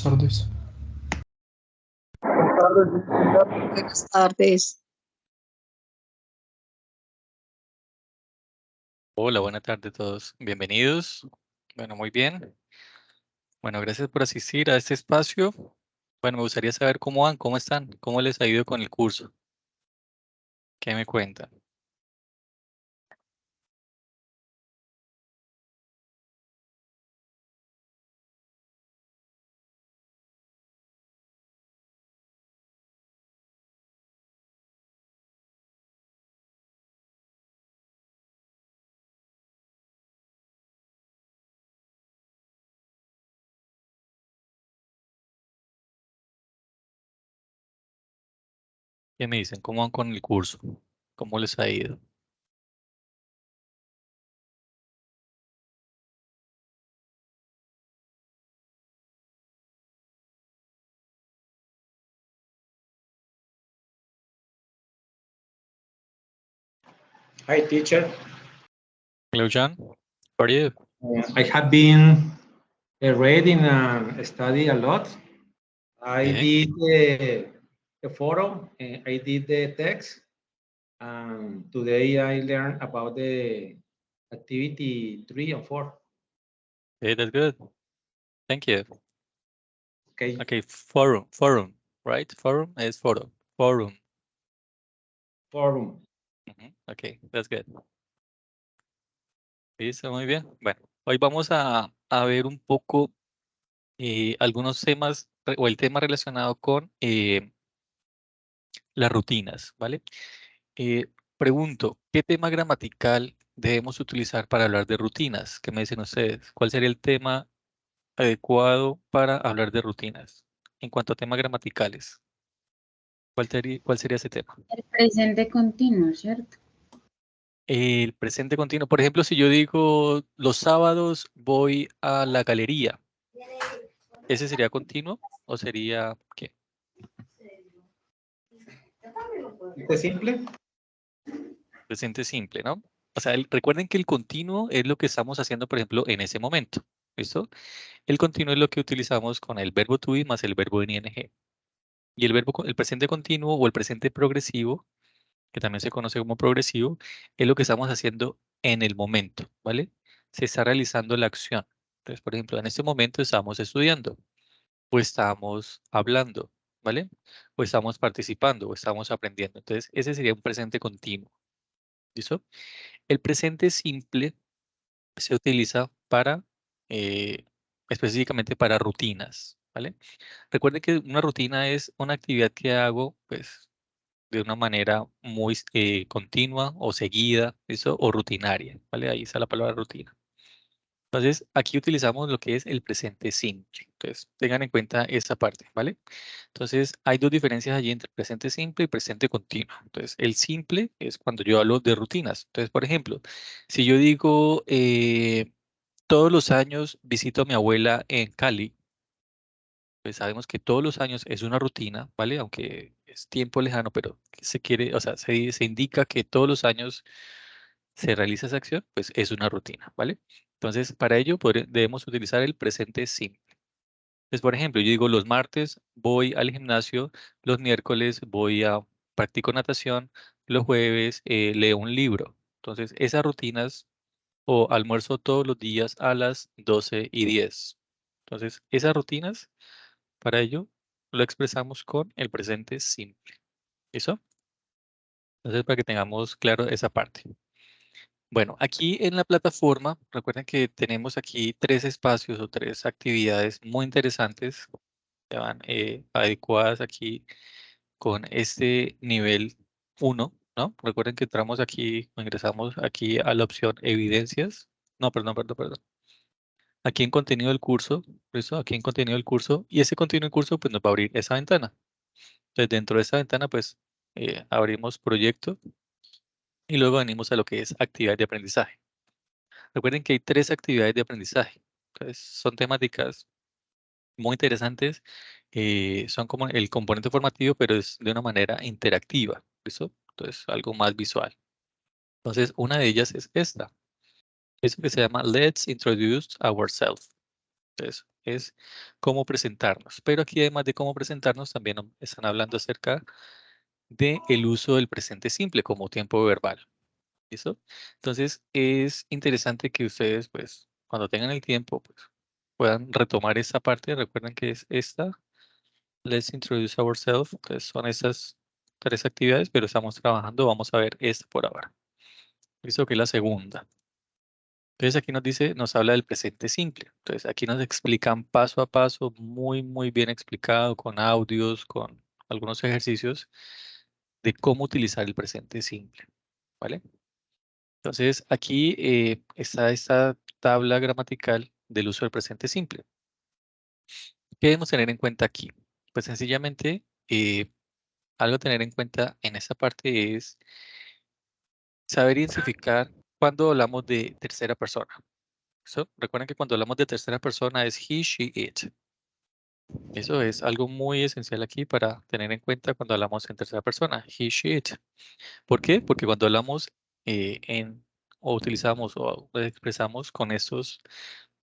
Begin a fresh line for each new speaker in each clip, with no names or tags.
tardes.
Buenas tardes.
Hola, buenas tardes a todos. Bienvenidos. Bueno, muy bien. Bueno, gracias por asistir a este espacio. Bueno, me gustaría saber cómo van, cómo están, cómo les ha ido con el curso. ¿Qué me cuentan? ¿Qué me dicen? ¿Cómo van con el curso? ¿Cómo les ha ido?
Hi, teacher.
Hello, John. How are you?
I have been reading and study a lot. I
Okay.
did the forum, I did the text, and today I learned about the activity 3 and 4.
Okay, that's good. Thank you.
Okay.
Okay, forum, right? Forum is photo. Forum.
Forum.
Okay, that's good. Listo, muy bien. Bueno, hoy vamos a ver un poco algunos temas o el tema relacionado con las rutinas, ¿vale? Pregunto, ¿qué tema gramatical debemos utilizar para hablar de rutinas? ¿Qué me dicen ustedes? ¿Cuál sería el tema adecuado para hablar de rutinas? En cuanto a temas gramaticales, ¿cuál sería ese tema?
El presente continuo, ¿cierto?
El presente continuo. Por ejemplo, si yo digo los sábados voy a la galería, ¿ese sería continuo o sería qué?
¿Es simple?
Presente simple, ¿no? O sea, recuerden que el continuo es lo que estamos haciendo, por ejemplo, en ese momento. ¿Listo? El continuo es lo que utilizamos con el verbo to be más el verbo en ing. Y el presente continuo o el presente progresivo, que también se conoce como progresivo, es lo que estamos haciendo en el momento, ¿vale? Se está realizando la acción. Entonces, por ejemplo, en este momento estamos estudiando, o estamos hablando, ¿vale? O estamos participando, o estamos aprendiendo. Entonces, ese sería un presente continuo. ¿Listo? El presente simple se utiliza para, eh, específicamente para rutinas, ¿vale? Recuerde que una rutina es una actividad que hago, pues, de una manera muy continua o seguida, ¿eso? O rutinaria, ¿vale? Ahí está la palabra rutina. Entonces, aquí utilizamos lo que es el presente simple. Entonces, tengan en cuenta esta parte, ¿vale? Entonces, hay dos diferencias allí entre presente simple y presente continuo. Entonces, el simple es cuando yo hablo de rutinas. Entonces, por ejemplo, si yo digo, todos los años visito a mi abuela en Cali, pues sabemos que todos los años es una rutina, ¿vale? Aunque es tiempo lejano, pero se quiere, o sea, se indica que todos los años se realiza esa acción, pues es una rutina, ¿vale? Entonces, para ello debemos utilizar el presente simple. Pues, por ejemplo, yo digo los martes voy al gimnasio, los miércoles voy a practico natación, los jueves leo un libro. Entonces, esas rutinas o almuerzo todos los días a las 12:10. Entonces, esas rutinas, para ello, lo expresamos con el presente simple. ¿Listo? Entonces, para que tengamos claro esa parte. Bueno, aquí en la plataforma, recuerden que tenemos aquí 3 espacios o 3 actividades muy interesantes que van adecuadas aquí con este nivel 1, ¿no? Recuerden que entramos aquí, o ingresamos aquí a la opción evidencias. No, perdón. Aquí en contenido del curso, ¿listo? Aquí en contenido del curso, y ese contenido del curso pues nos va a abrir esa ventana. Entonces dentro de esa ventana pues abrimos proyecto y luego venimos a lo que es actividad de aprendizaje. Recuerden que hay 3 actividades de aprendizaje. Entonces son temáticas muy interesantes, son como el componente formativo, pero es de una manera interactiva, ¿listo? Entonces algo más visual. Entonces una de ellas es esta, eso que se llama Let's Introduce Ourselves. Entonces, es cómo presentarnos. Pero aquí, además de cómo presentarnos, también están hablando acerca del uso del presente simple como tiempo verbal. ¿Listo? Entonces, es interesante que ustedes, pues, cuando tengan el tiempo, pues, puedan retomar esta parte. Recuerden que es esta. Let's introduce ourselves. Entonces, son esas 3 actividades, pero estamos trabajando. Vamos a ver esta por ahora. ¿Listo? Que es la segunda. Entonces, aquí nos dice, nos habla del presente simple. Entonces, aquí nos explican paso a paso, muy bien explicado, con audios, con algunos ejercicios de cómo utilizar el presente simple. ¿Vale? Entonces, aquí está esta tabla gramatical del uso del presente simple. ¿Qué debemos tener en cuenta aquí? Pues sencillamente, algo a tener en cuenta en esta parte es saber identificar cuando hablamos de tercera persona. ¿Listo? Recuerden que cuando hablamos de tercera persona es he, she, it. Eso es algo muy esencial aquí para tener en cuenta cuando hablamos en tercera persona, he, she, it. ¿Por qué? Porque cuando hablamos o utilizamos o expresamos con estos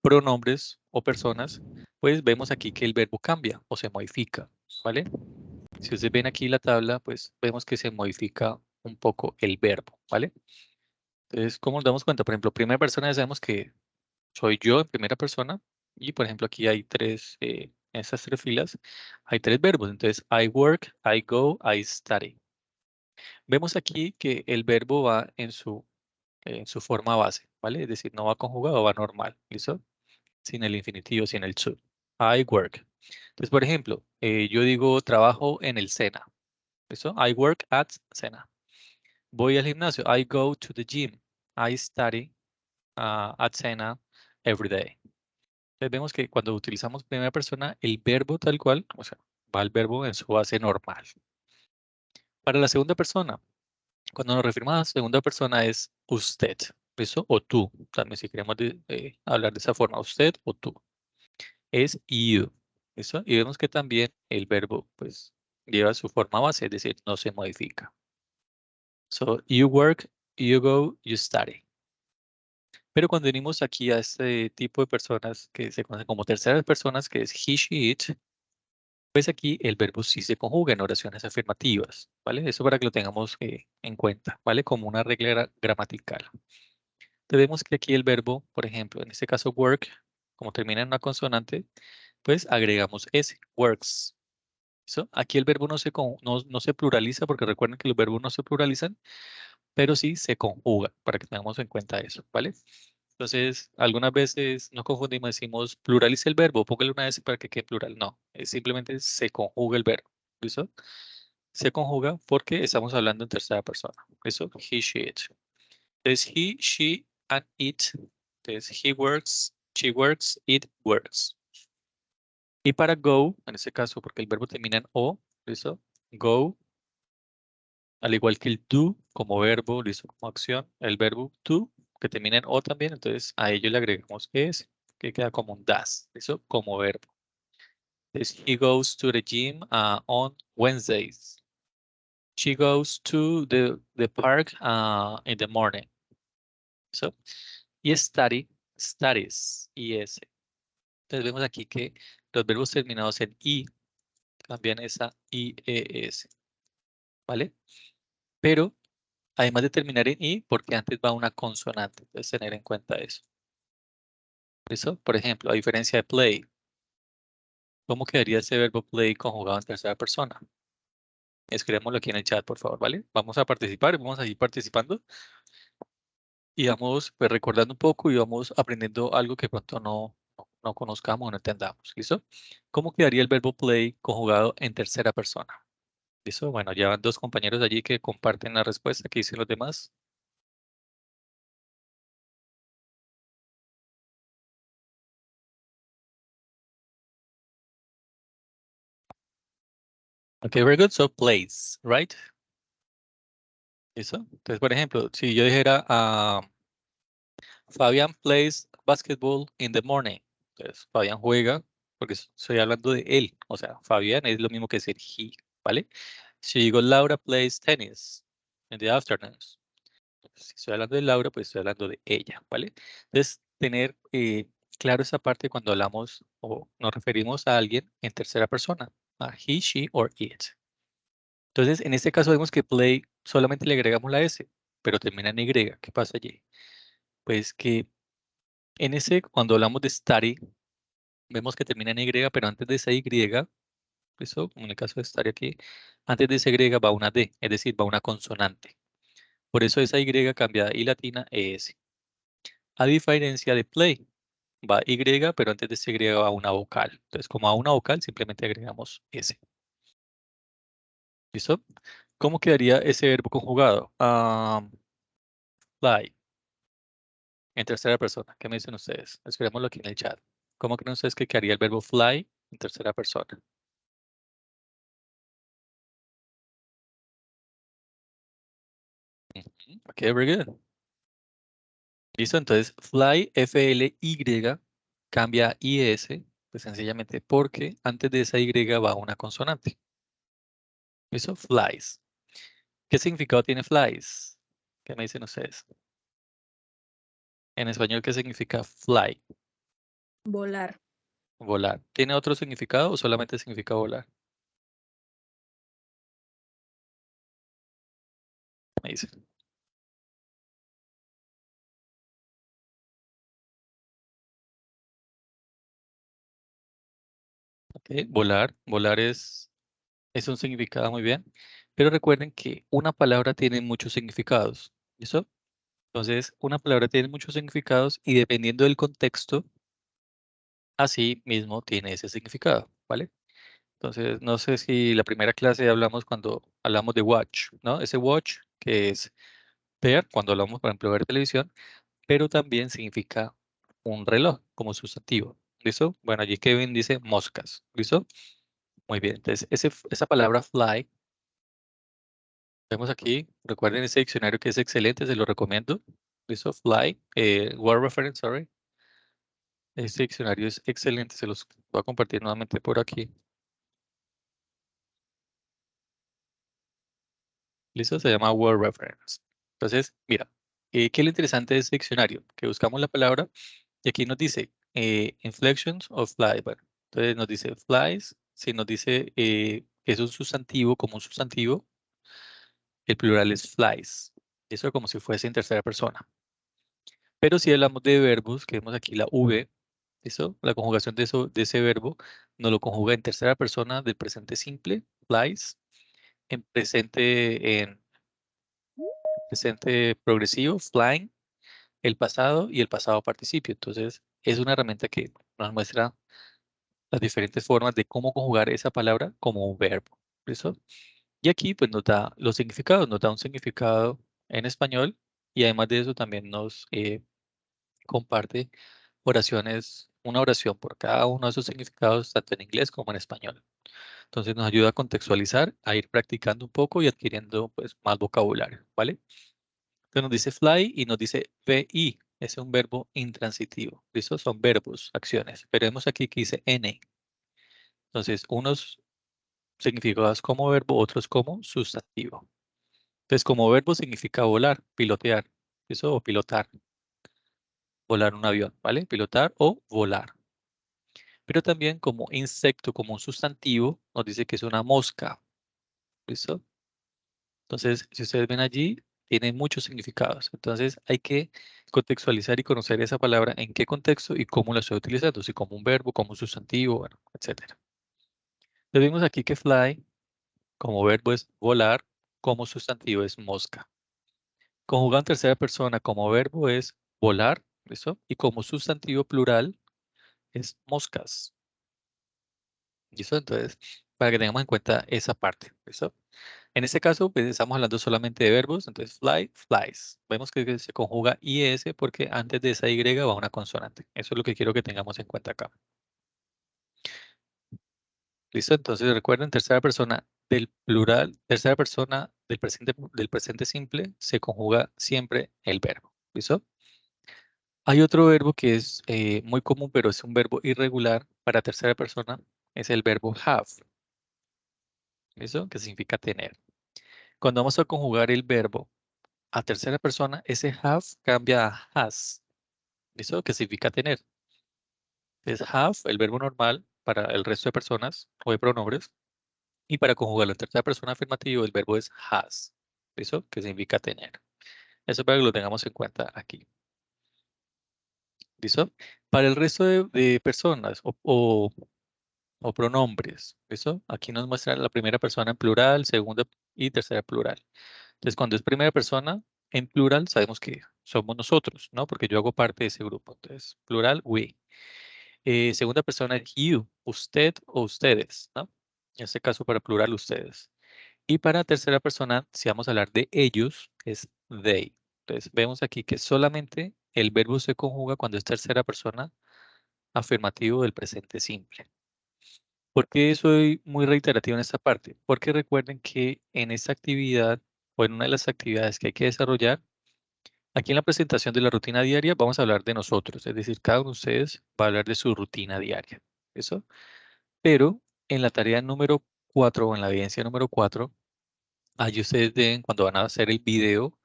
pronombres o personas, pues vemos aquí que el verbo cambia o se modifica, ¿vale? Si ustedes ven aquí la tabla, pues vemos que se modifica un poco el verbo, ¿vale? Entonces, ¿cómo nos damos cuenta? Por ejemplo, primera persona ya sabemos que soy yo en primera persona y, por ejemplo, aquí hay en estas 3 filas, hay 3 verbos. Entonces, I work, I go, I study. Vemos aquí que el verbo va en su forma base, ¿vale? Es decir, no va conjugado, va normal, ¿listo? Sin el infinitivo, sin el to. I work. Entonces, por ejemplo, yo digo trabajo en el SENA. ¿Listo? I work at SENA. Voy al gimnasio. I go to the gym. I study at SENA every day. Entonces vemos que cuando utilizamos primera persona, el verbo tal cual, o sea, va el verbo en su base normal. Para la segunda persona, cuando nos referimos a segunda persona es usted, ¿listo? O tú, también si queremos hablar de esa forma, usted o tú. Es you, ¿listo? Y vemos que también el verbo, pues, lleva su forma base, es decir, no se modifica. So, you work, you go, you study. Pero cuando venimos aquí a este tipo de personas que se conocen como terceras personas, que es he, she, it, pues aquí el verbo sí se conjuga en oraciones afirmativas, ¿vale? Eso para que lo tengamos en cuenta, ¿vale? Como una regla gramatical. Tenemos que aquí el verbo, por ejemplo, en este caso work, como termina en una consonante, pues agregamos S, works. ¿Listo? Aquí el verbo no se pluraliza porque recuerden que los verbos no se pluralizan, pero sí se conjuga para que tengamos en cuenta eso, ¿vale? Entonces, algunas veces nos confundimos, decimos pluraliza el verbo, póngale una S para que quede plural. No, simplemente se conjuga el verbo. ¿Listo? Se conjuga porque estamos hablando en tercera persona. ¿Listo? He, she, it. Entonces, he, she, and it. Entonces, he works, she works, it works. Y para go, en este caso, porque el verbo termina en O, ¿listo? Go, al igual que el do como verbo, listo, como acción, el verbo to, que termina en O también, entonces a ello le agregamos S, que queda como un does, listo, como verbo. Entonces, he goes to the gym on Wednesdays. She goes to the park in the morning. ¿Listo? Y studies, IS. Entonces vemos aquí que los verbos terminados en I cambian esa IES, ¿vale? Pero además de terminar en I, porque antes va una consonante, entonces tener en cuenta eso. ¿Listo? Por ejemplo, a diferencia de play, ¿cómo quedaría ese verbo play conjugado en tercera persona? Escribámoslo aquí en el chat, por favor, ¿vale? Vamos a participar, vamos a ir participando y vamos pues, recordando un poco y vamos aprendiendo algo que pronto no conozcamos o no entendamos. ¿Listo? ¿Cómo quedaría el verbo play conjugado en tercera persona? ¿Listo? Bueno, ya van 2 compañeros allí que comparten la respuesta que dicen los demás. Okay, very good. So plays, right? ¿Listo? Entonces, por ejemplo, si yo dijera Fabián plays basketball in the morning. Entonces, Fabián juega, porque estoy hablando de él. O sea, Fabián es lo mismo que decir he, ¿vale? Si digo Laura plays tennis in the afternoons. Si estoy hablando de Laura, pues estoy hablando de ella, ¿vale? Entonces, tener claro esa parte cuando hablamos o nos referimos a alguien en tercera persona, a he, she or it. Entonces, en este caso vemos que play solamente le agregamos la S, pero termina en Y. ¿Qué pasa allí? Pues que en ese, cuando hablamos de study, vemos que termina en Y, pero antes de esa Y, eso, como en el caso de study aquí, antes de esa Y va una D, es decir, va una consonante. Por eso esa Y cambiada y latina es. A diferencia de play, va Y, pero antes de esa Y va una vocal. Entonces, como a una vocal, simplemente agregamos S. ¿Listo? ¿Cómo quedaría ese verbo conjugado? Fly. En tercera persona. ¿Qué me dicen ustedes? Escribámoslo aquí en el chat. ¿Cómo creen ustedes que quedaría el verbo fly en tercera persona? Ok, very good. Listo, entonces fly, F-L-Y, cambia a I-S, pues sencillamente porque antes de esa Y va una consonante. ¿Listo? Flies. ¿Qué significado tiene flies? ¿Qué me dicen ustedes? En español, ¿qué significa fly?
Volar.
Volar. ¿Tiene otro significado o solamente significa volar? Me dicen. Ok, volar. Volar es un significado muy bien. Pero recuerden que una palabra tiene muchos significados. ¿Listo? Entonces, una palabra tiene muchos significados y dependiendo del contexto, así mismo tiene ese significado, ¿vale? Entonces, no sé si la primera clase hablamos cuando hablamos de watch, ¿no? Ese watch que es ver, cuando hablamos, por ejemplo, ver televisión, pero también significa un reloj como sustantivo. ¿Listo? Bueno, allí Kevin dice moscas. ¿Listo? Muy bien. Entonces, esa palabra fly, vemos aquí, recuerden ese diccionario que es excelente, se lo recomiendo. ¿Listo? Fly, word reference, sorry. Este diccionario es excelente, se los voy a compartir nuevamente por aquí. ¿Listo? Se llama Word Reference. Entonces, mira, ¿qué es lo interesante de este diccionario? Que buscamos la palabra y aquí nos dice inflections of fly. Bueno, entonces nos dice flies, si nos dice que es un sustantivo como un sustantivo, el plural es flies. Eso como si fuese en tercera persona. Pero si hablamos de verbos, que vemos aquí la V, ¿listo? La conjugación de ese verbo nos lo conjuga en tercera persona del presente simple, flies, en presente progresivo, flying, el pasado y el pasado participio. Entonces, es una herramienta que nos muestra las diferentes formas de cómo conjugar esa palabra como un verbo. ¿Listo? Y aquí, pues, nos da los significados, nos da un significado en español y además de eso también nos comparte oraciones, una oración por cada uno de esos significados, tanto en inglés como en español. Entonces, nos ayuda a contextualizar, a ir practicando un poco y adquiriendo, pues, más vocabulario, ¿vale? Entonces nos dice fly y nos dice VI. Es un verbo intransitivo. ¿Listo? Son verbos, acciones. Pero vemos aquí que dice N. Entonces, unos significados como verbo, otros como sustantivo. Entonces, como verbo significa volar, pilotear. ¿Eso? O pilotar. Volar un avión, ¿vale? Pilotar o volar. Pero también como insecto, como un sustantivo, nos dice que es una mosca. ¿Listo? Entonces, si ustedes ven allí, tiene muchos significados. Entonces, hay que contextualizar y conocer esa palabra en qué contexto y cómo la estoy utilizando, si como un verbo, como un sustantivo, bueno, etcétera. Entonces, vimos aquí que fly como verbo es volar, como sustantivo es mosca. Conjugado en tercera persona como verbo es volar, ¿listo? Y como sustantivo plural es moscas. ¿Listo? Entonces, para que tengamos en cuenta esa parte, ¿listo? En este caso, pues estamos hablando solamente de verbos, entonces fly, flies. Vemos que se conjuga IS porque antes de esa Y va una consonante. Eso es lo que quiero que tengamos en cuenta acá. ¿Listo? Entonces recuerden, tercera persona del plural, tercera persona del presente simple, se conjuga siempre el verbo. ¿Listo? Hay otro verbo que es muy común, pero es un verbo irregular para tercera persona, es el verbo have. ¿Listo? Que significa tener. Cuando vamos a conjugar el verbo a tercera persona, ese have cambia a has. ¿Listo? Que significa tener. Es have, el verbo normal, para el resto de personas o de pronombres. Y para conjugarlo en tercera persona afirmativo, el verbo es has. ¿Listo? Que significa tener. Eso para que lo tengamos en cuenta aquí. ¿Listo? Para el resto de personas o pronombres, ¿listo? Aquí nos muestra la primera persona en plural, segunda y tercera plural. Entonces, cuando es primera persona en plural, sabemos que somos nosotros, ¿no? Porque yo hago parte de ese grupo. Entonces, plural, we. Segunda persona es you, usted o ustedes, ¿no? En este caso, para plural, ustedes. Y para tercera persona, si vamos a hablar de ellos, es they. Entonces, vemos aquí que solamente el verbo se conjuga cuando es tercera persona afirmativo del presente simple. ¿Por qué soy muy reiterativo en esta parte? Porque recuerden que en esta actividad o en una de las actividades que hay que desarrollar, aquí en la presentación de la rutina diaria vamos a hablar de nosotros, es decir, cada uno de ustedes va a hablar de su rutina diaria. ¿Eso? Pero en la tarea número 4 o en la evidencia número 4, allí ustedes deben, cuando van a hacer el video,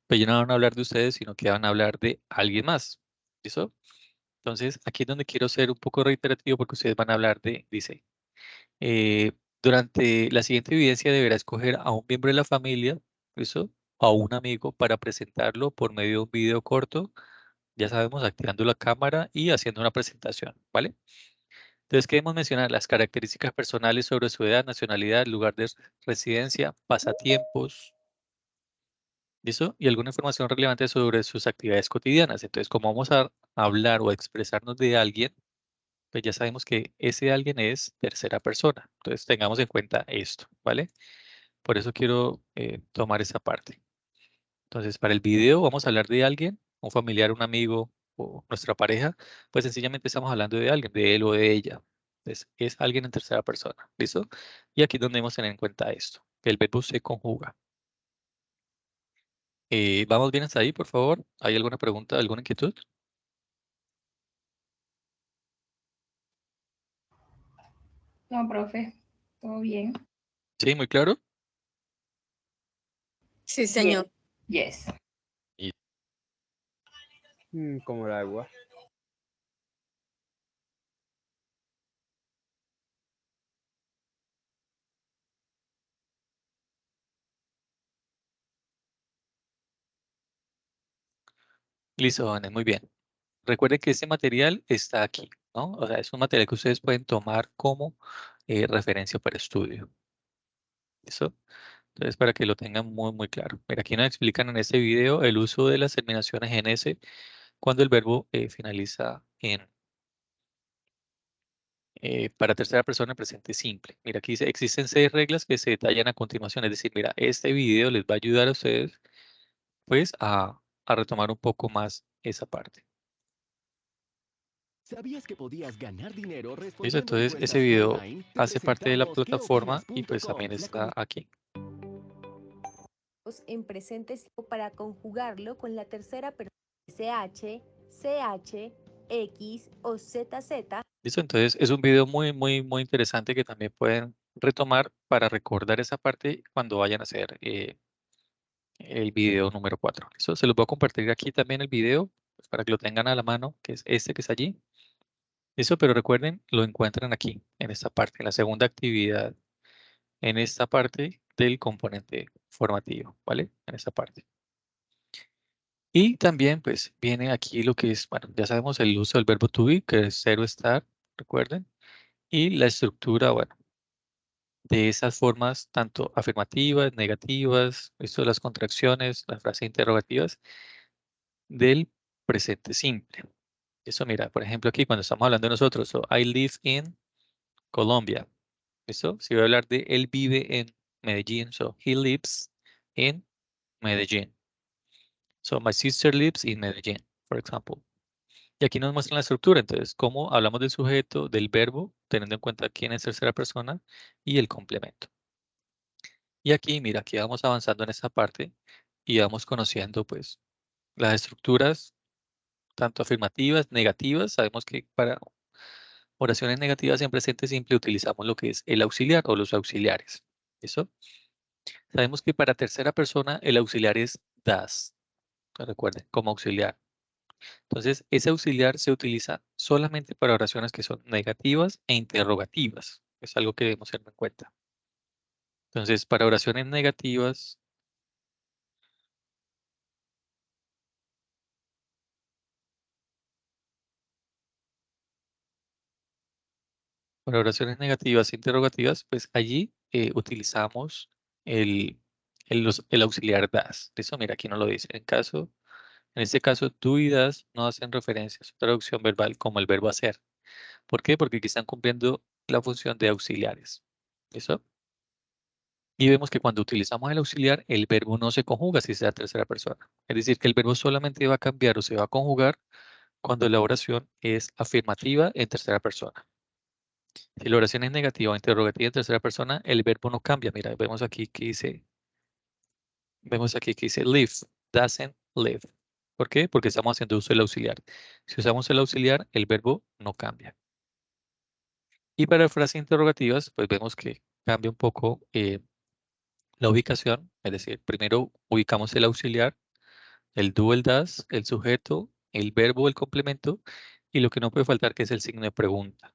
pues ya no van a hablar de ustedes, sino que van a hablar de alguien más. ¿Listo? Entonces, aquí es donde quiero ser un poco reiterativo porque ustedes van a hablar de, dice, durante la siguiente evidencia deberá escoger a un miembro de la familia, ¿listo? O a un amigo para presentarlo por medio de un video corto, ya sabemos, activando la cámara y haciendo una presentación, ¿vale? Entonces, queremos mencionar las características personales sobre su edad, nacionalidad, lugar de residencia, pasatiempos, ¿listo? Y alguna información relevante sobre sus actividades cotidianas. Entonces, como vamos a hablar o a expresarnos de alguien, pues ya sabemos que ese alguien es tercera persona. Entonces, tengamos en cuenta esto, ¿vale? Por eso quiero tomar esa parte. Entonces, para el video vamos a hablar de alguien, un familiar, un amigo o nuestra pareja, pues sencillamente estamos hablando de alguien, de él o de ella. Entonces, es alguien en tercera persona, ¿listo? Y aquí es donde debemos tener en cuenta esto, que el verbo se conjuga. ¿Vamos bien hasta ahí, por favor? ¿Hay alguna pregunta, alguna inquietud?
No, profe, todo bien.
Sí, muy claro.
Sí, señor.
Yes.
Como el agua.
Listo, Vanessa, muy bien. Recuerden que este material está aquí, ¿no? O sea, es un material que ustedes pueden tomar como referencia para estudio. ¿Listo? Entonces, para que lo tengan muy, muy claro. Mira, aquí nos explican en este video el uso de las terminaciones en S cuando el verbo finaliza en para tercera persona en presente simple. Mira, aquí dice, existen 6 reglas que se detallan a continuación. Es decir, mira, este video les va a ayudar a ustedes, pues, a retomar un poco más esa parte.
¿Sabías que podías ganar dinero
¿Listo?
respondiendo
Entonces, ese
encuestas
video
online? Te
hace parte de la
presentamos
plataforma y pues
queopinas.com,
también está aquí.
En presente para conjugarlo con la tercera persona SH, CH, X o ZZ.
¿Listo? Entonces, es un video muy, muy, muy interesante que también pueden retomar para recordar esa parte cuando vayan a hacer el video número 4. ¿Listo? Se los voy a compartir aquí también el video pues, para que lo tengan a la mano, que es este que está allí. ¿Listo? Pero recuerden, lo encuentran aquí, en esta parte, en la segunda actividad, en esta parte del componente formativo, ¿vale? En esta parte. Y también, pues, viene aquí lo que es, bueno, ya sabemos el uso del verbo to be, que es zero estar, recuerden. Y la estructura, bueno, de esas formas, tanto afirmativas, negativas, esto de las contracciones, las frases interrogativas, del presente simple. Eso, mira, por ejemplo, aquí cuando estamos hablando de nosotros, so, I live in Colombia. ¿Listo? Si voy a hablar de él vive en Medellín, so he lives in Medellín. So my sister lives in Medellín, for example. Y aquí nos muestran la estructura, entonces, cómo hablamos del sujeto, del verbo, teniendo en cuenta quién es tercera persona y el complemento. Y aquí, mira, aquí vamos avanzando en esta parte y vamos conociendo, pues, las estructuras, tanto afirmativas, negativas. Sabemos que para oraciones negativas en presente simple utilizamos lo que es el auxiliar o los auxiliares. ¿Eso? Sabemos que para tercera persona el auxiliar es das. Recuerden, como auxiliar. Entonces, ese auxiliar se utiliza solamente para oraciones que son negativas e interrogativas. Es algo que debemos tener en cuenta. Entonces, para oraciones negativas, e interrogativas, pues allí utilizamos el, el auxiliar das. Eso, mira, aquí no lo dice. En este caso, do y das no hacen referencia a su traducción verbal como el verbo hacer. ¿Por qué? Porque aquí están cumpliendo la función de auxiliares. ¿Listo? Y vemos que cuando utilizamos el auxiliar, el verbo no se conjuga si sea tercera persona. Es decir, que el verbo solamente va a cambiar o se va a conjugar cuando la oración es afirmativa en tercera persona. Si la oración es negativa o interrogativa en tercera persona, el verbo no cambia. Mira, vemos aquí que dice live, doesn't live. ¿Por qué? Porque estamos haciendo uso del auxiliar. Si usamos el auxiliar, el verbo no cambia. Y para frases interrogativas, pues vemos que cambia un poco la ubicación. Es decir, primero ubicamos el auxiliar, el do, el das, el sujeto, el verbo, el complemento, y lo que no puede faltar que es el signo de pregunta.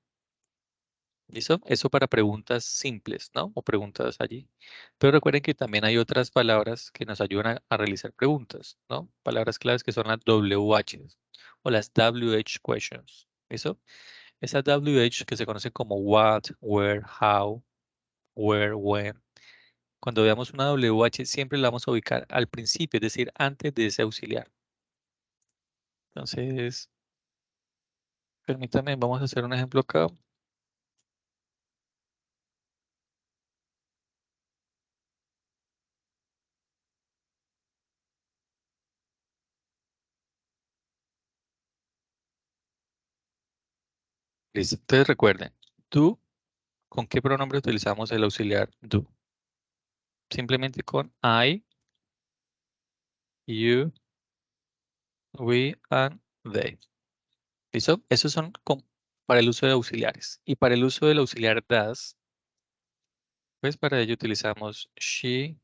¿Listo? Eso para preguntas simples, ¿no? O preguntas allí. Pero recuerden que también hay otras palabras que nos ayudan a realizar preguntas, ¿no? Palabras claves que son las WH o las WH questions. ¿Listo? Esas WH que se conocen como what, where, how, where, when. Cuando veamos una WH siempre la vamos a ubicar al principio, es decir, antes de ese auxiliar. Entonces, permítanme, vamos a hacer un ejemplo acá. Listo. Entonces recuerden, do, ¿con qué pronombre utilizamos el auxiliar do? Simplemente con I, you, we, and they. ¿Listo? Esos son para el uso de auxiliares. Y para el uso del auxiliar does, pues para ello utilizamos she,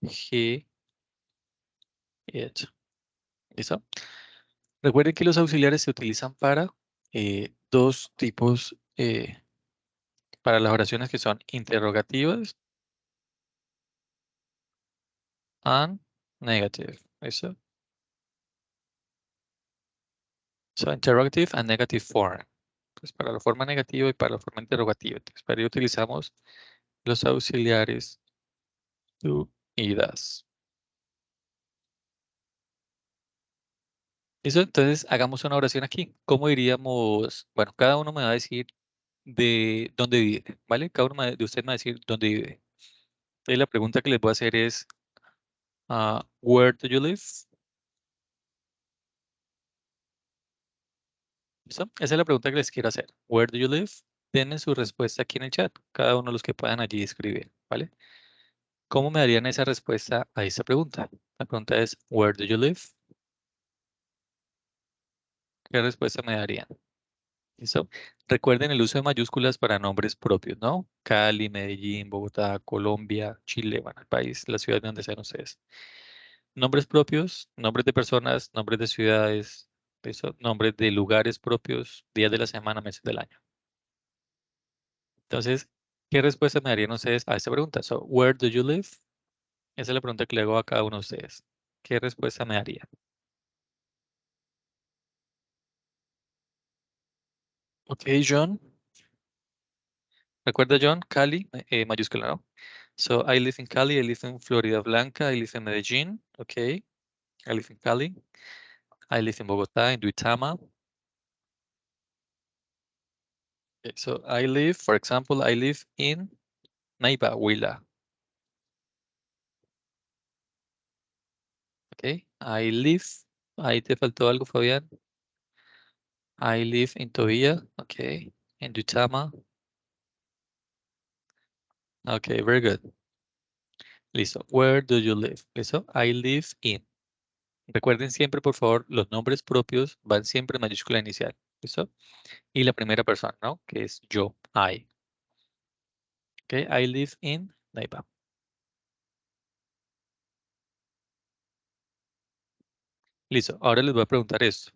he, it. ¿Listo? Recuerden que los auxiliares se utilizan para dos tipos, para las oraciones que son interrogativas and negative. ¿Listo? So, interrogative and negative form. Pues para la forma negativa y para la forma interrogativa. Entonces, para ello utilizamos los auxiliares do y das. ¿Listo? Entonces, hagamos una oración aquí. ¿Cómo diríamos? Bueno, cada uno me va a decir de dónde vive, ¿vale? Cada uno de ustedes me va a decir dónde vive. Entonces, la pregunta que les voy a hacer es, where do you live? ¿Listo? Esa es la pregunta que les quiero hacer. Where do you live? Denme su respuesta aquí en el chat, cada uno de los que puedan allí escribir, ¿vale? ¿Cómo me darían esa respuesta a esa pregunta? La pregunta es, where do you live? ¿Qué respuesta me darían? ¿Listo? Recuerden el uso de mayúsculas para nombres propios, ¿no? Cali, Medellín, Bogotá, Colombia, Chile, bueno, el país, la ciudad de donde sean ustedes. Nombres propios, nombres de personas, nombres de ciudades, ¿listo? Nombres de lugares propios, días de la semana, meses del año. Entonces, ¿qué respuesta me darían ustedes a esta pregunta? So, where do you live? Esa es la pregunta que le hago a cada uno de ustedes. ¿Qué respuesta me darían? Ok, John. Recuerda, John, Cali, mayúscula, ¿no? So, I live in Cali, I live in Florida Blanca, I live in Medellín, okay. I live in Cali, I live in Bogotá, in Duitama. Okay, so, I live, for example, I live in Neiva, Huila. Okay, I live, ahí te faltó algo, Fabián. I live in Tobilla, okay, in Duitama. Okay, very good. Listo. Where do you live? Listo. I live in. Recuerden siempre, por favor, los nombres propios van siempre en mayúscula inicial. ¿Listo? Y la primera persona, ¿no? Que es yo, I. Okay, I live in Neiva. Listo. Ahora les voy a preguntar esto.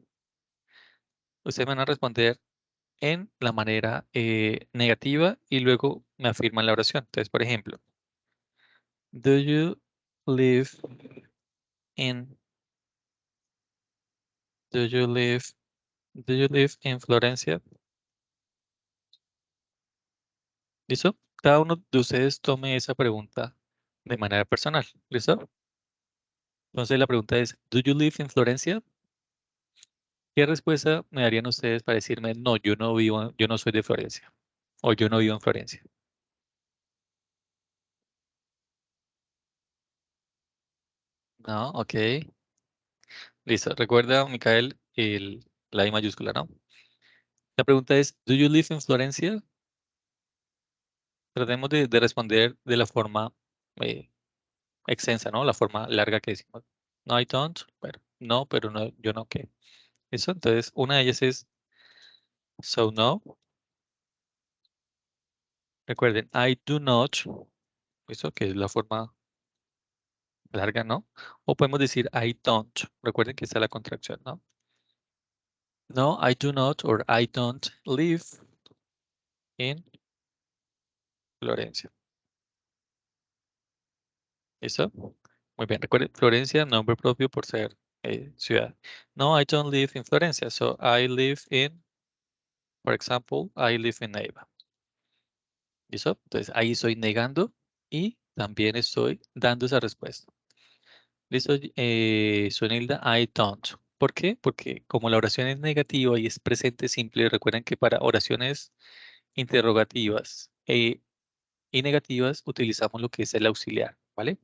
ustedes van a responder en la manera negativa y luego me afirman la oración. Entonces, por ejemplo, do you live in do you live in Florencia? ¿Listo? Cada uno de ustedes tome esa pregunta de manera personal. ¿Listo? Entonces la pregunta es, ¿do you live in Florencia? ¿Qué respuesta me darían ustedes para decirme, no, yo no soy de Florencia o yo no vivo en Florencia? No, ok. Listo. Recuerda, Micael, la I mayúscula, ¿no? La pregunta es, ¿do you live in Florencia? Tratemos de responder de la forma eh, extensa, ¿no? La forma larga que decimos. No, I don't. Pero, no, pero no, yo no, ¿qué? Eso, entonces, una de ellas es, so no. Recuerden, I do not. Eso que es la forma larga, ¿no? O podemos decir I don't. Recuerden que está la contracción, ¿no? No, I do not or I don't live in Florencia. ¿Listo? Muy bien. Recuerden, Florencia, nombre propio por ser ciudad. No, I don't live in Florencia. So I live in, for example, I live in Neiva. ¿Listo? Entonces ahí estoy negando y también estoy dando esa respuesta. ¿Listo? Sonilda, I don't. ¿Por qué? Porque como la oración es negativa y es presente simple, recuerden que para oraciones interrogativas y negativas utilizamos lo que es el auxiliar, ¿vale?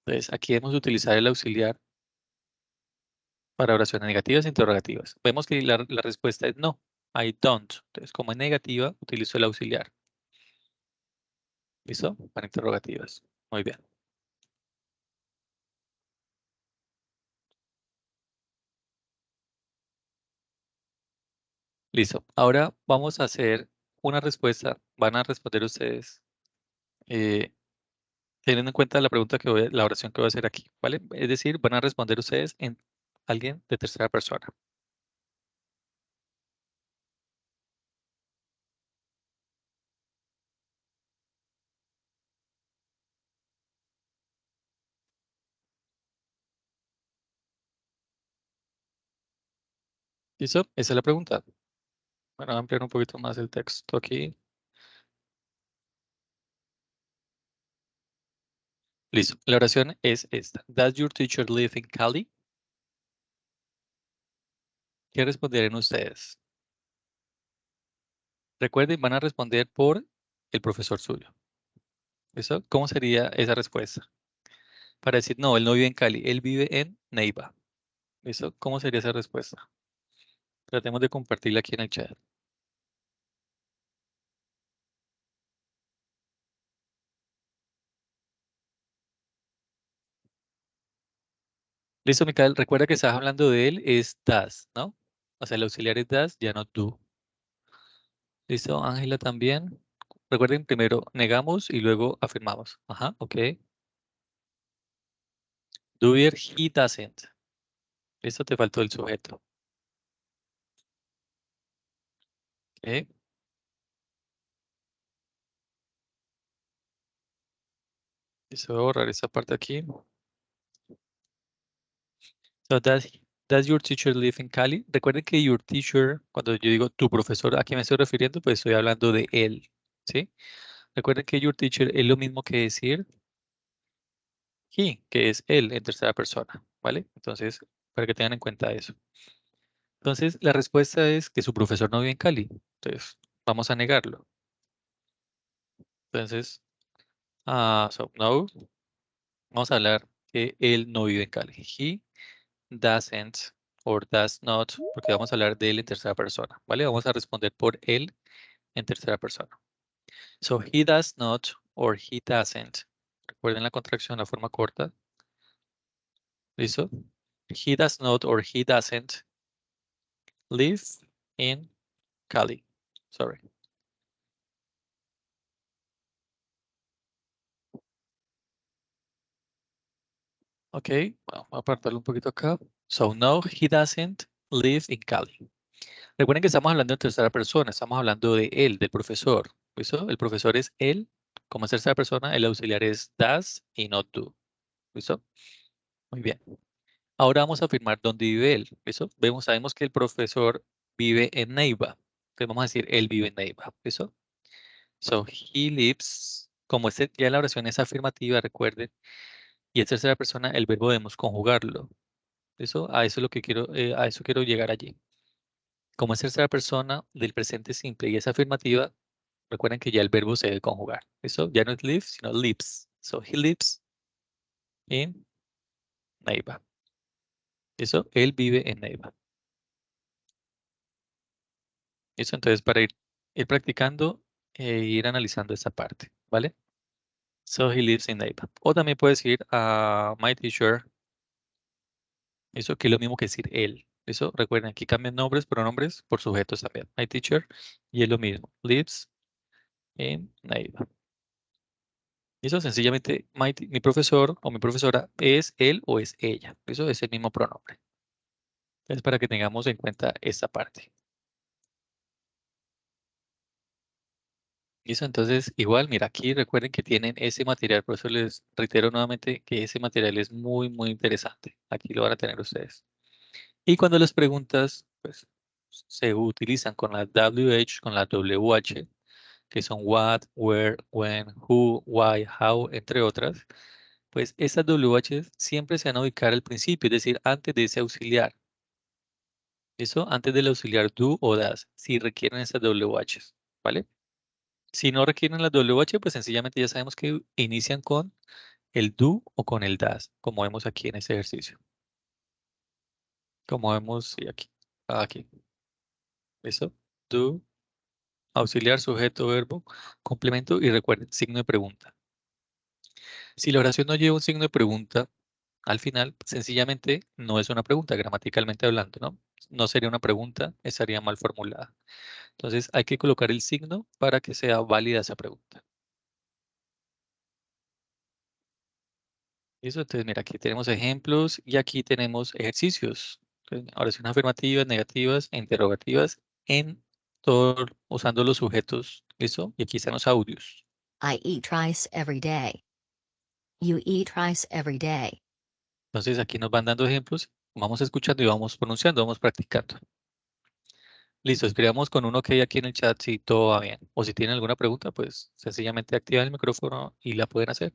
Entonces aquí debemos utilizar el auxiliar para oraciones negativas e interrogativas. Vemos que la respuesta es no, I don't. Entonces como es negativa, utilizo el auxiliar. ¿Listo? Para interrogativas. Muy bien. Listo. Ahora vamos a hacer una respuesta. Van a responder ustedes eh, teniendo en cuenta la pregunta la oración que voy a hacer aquí, ¿vale? Es decir, van a responder ustedes en alguien de tercera persona. ¿Listo? Esa es la pregunta. Bueno, voy a ampliar un poquito más el texto aquí. Listo. La oración es esta. Does your teacher live in Cali? ¿Qué responderían ustedes? Recuerden, van a responder por el profesor suyo. ¿Listo? ¿Cómo sería esa respuesta? Para decir, no, él no vive en Cali, él vive en Neiva. ¿Listo? ¿Cómo sería esa respuesta? Tratemos de compartirla aquí en el chat. Listo, Micael. Recuerda que estás hablando de él, es das, ¿no? O sea, el auxiliar es das, ya no do. Listo, Ángela también. Recuerden, primero negamos y luego afirmamos. Ajá, ok. Do it, he doesn't. Listo, te faltó el sujeto. Ok. Listo, voy a borrar esta parte aquí. So does your teacher live in Cali? Recuerden que your teacher, cuando yo digo tu profesor, ¿a quién me estoy refiriendo? Pues estoy hablando de él, ¿sí? Recuerden que your teacher es lo mismo que decir he, que es él en tercera persona, ¿vale? Entonces, para que tengan en cuenta eso. Entonces, la respuesta es que su profesor no vive en Cali. Entonces, vamos a negarlo. Entonces, so no, vamos a hablar que él no vive en Cali. He doesn't or does not, porque vamos a hablar de él en tercera persona, ¿vale? Vamos a responder por él en tercera persona. So, he does not or he doesn't. Recuerden la contracción, la forma corta. ¿Listo? He does not or he doesn't live in Cali. Sorry. Ok, bueno, voy a apartarlo un poquito acá. So, no, he doesn't live in Cali. Recuerden que estamos hablando en tercera persona, estamos hablando de él, del profesor. ¿Listo? El profesor es él, como es tercera persona, el auxiliar es does y not do. ¿Listo? Muy bien. Ahora vamos a afirmar dónde vive él. ¿Listo? Sabemos que el profesor vive en Neiva. Entonces vamos a decir, él vive en Neiva. ¿Listo? So, he lives, como ya la oración es afirmativa, recuerden, y es tercera persona, el verbo debemos conjugarlo. ¿Listo? A eso es lo que quiero, a eso quiero llegar allí. Como es tercera persona del presente simple y es afirmativa, recuerden que ya el verbo se debe conjugar. ¿Listo? Ya no es lives, sino lives. So, he lives in Neiva. ¿Listo? Él vive en Neiva. ¿Listo? Entonces, para ir practicando e ir analizando esta parte, ¿vale? So, he lives in Neiva. O también puedes ir a my teacher. Eso que es lo mismo que decir él. Eso, recuerden, aquí cambian nombres, pronombres por sujetos también. My teacher, y es lo mismo. Lives in Neiva. Eso sencillamente, mi profesor o mi profesora es él o es ella. Eso es el mismo pronombre. Es para que tengamos en cuenta esta parte. Listo, entonces igual, mira, aquí recuerden que tienen ese material, por eso les reitero nuevamente que ese material es muy, muy interesante. Aquí lo van a tener ustedes. Y cuando las preguntas, pues, se utilizan con la WH, con la WH, que son what, where, when, who, why, how, entre otras, pues esas WH siempre se van a ubicar al principio, es decir, antes de ese auxiliar. Eso antes del auxiliar do o das, si requieren esas WH, ¿vale? Si no requieren las WH, pues sencillamente ya sabemos que inician con el do o con el das, como vemos aquí en este ejercicio. Como vemos sí, aquí. Aquí. ¿Listo? Do, auxiliar, sujeto, verbo, complemento y recuerden, signo de pregunta. Si la oración no lleva un signo de pregunta al final, sencillamente no es una pregunta, gramaticalmente hablando, ¿no? No sería una pregunta, estaría mal formulada. Entonces hay que colocar el signo para que sea válida esa pregunta. ¿Listo? Entonces, mira, aquí tenemos ejemplos y aquí tenemos ejercicios. Entonces, oraciones afirmativas, negativas e interrogativas en todo, usando los sujetos. ¿Listo? Y aquí están los audios.
I eat rice every day. You eat rice every day.
Entonces, aquí nos van dando ejemplos. Vamos escuchando y vamos pronunciando, vamos practicando. Listo, esperamos con uno que hay aquí en el chat si todo va bien. O si tienen alguna pregunta, pues sencillamente activan el micrófono y la pueden hacer.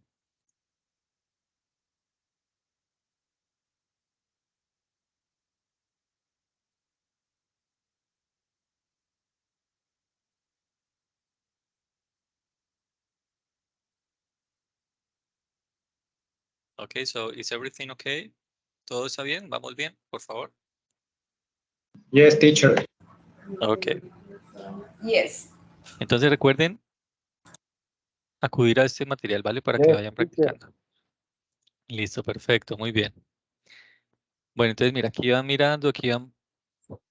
Ok, so is everything okay? ¿Todo está bien? ¿Vamos bien? Por favor.
Yes, teacher.
Ok.
Yes.
Entonces recuerden acudir a este material, ¿vale? Para que
Yes,
vayan
teacher.
practicando. Listo, perfecto, muy bien. Bueno, entonces mira, aquí van mirando, aquí van.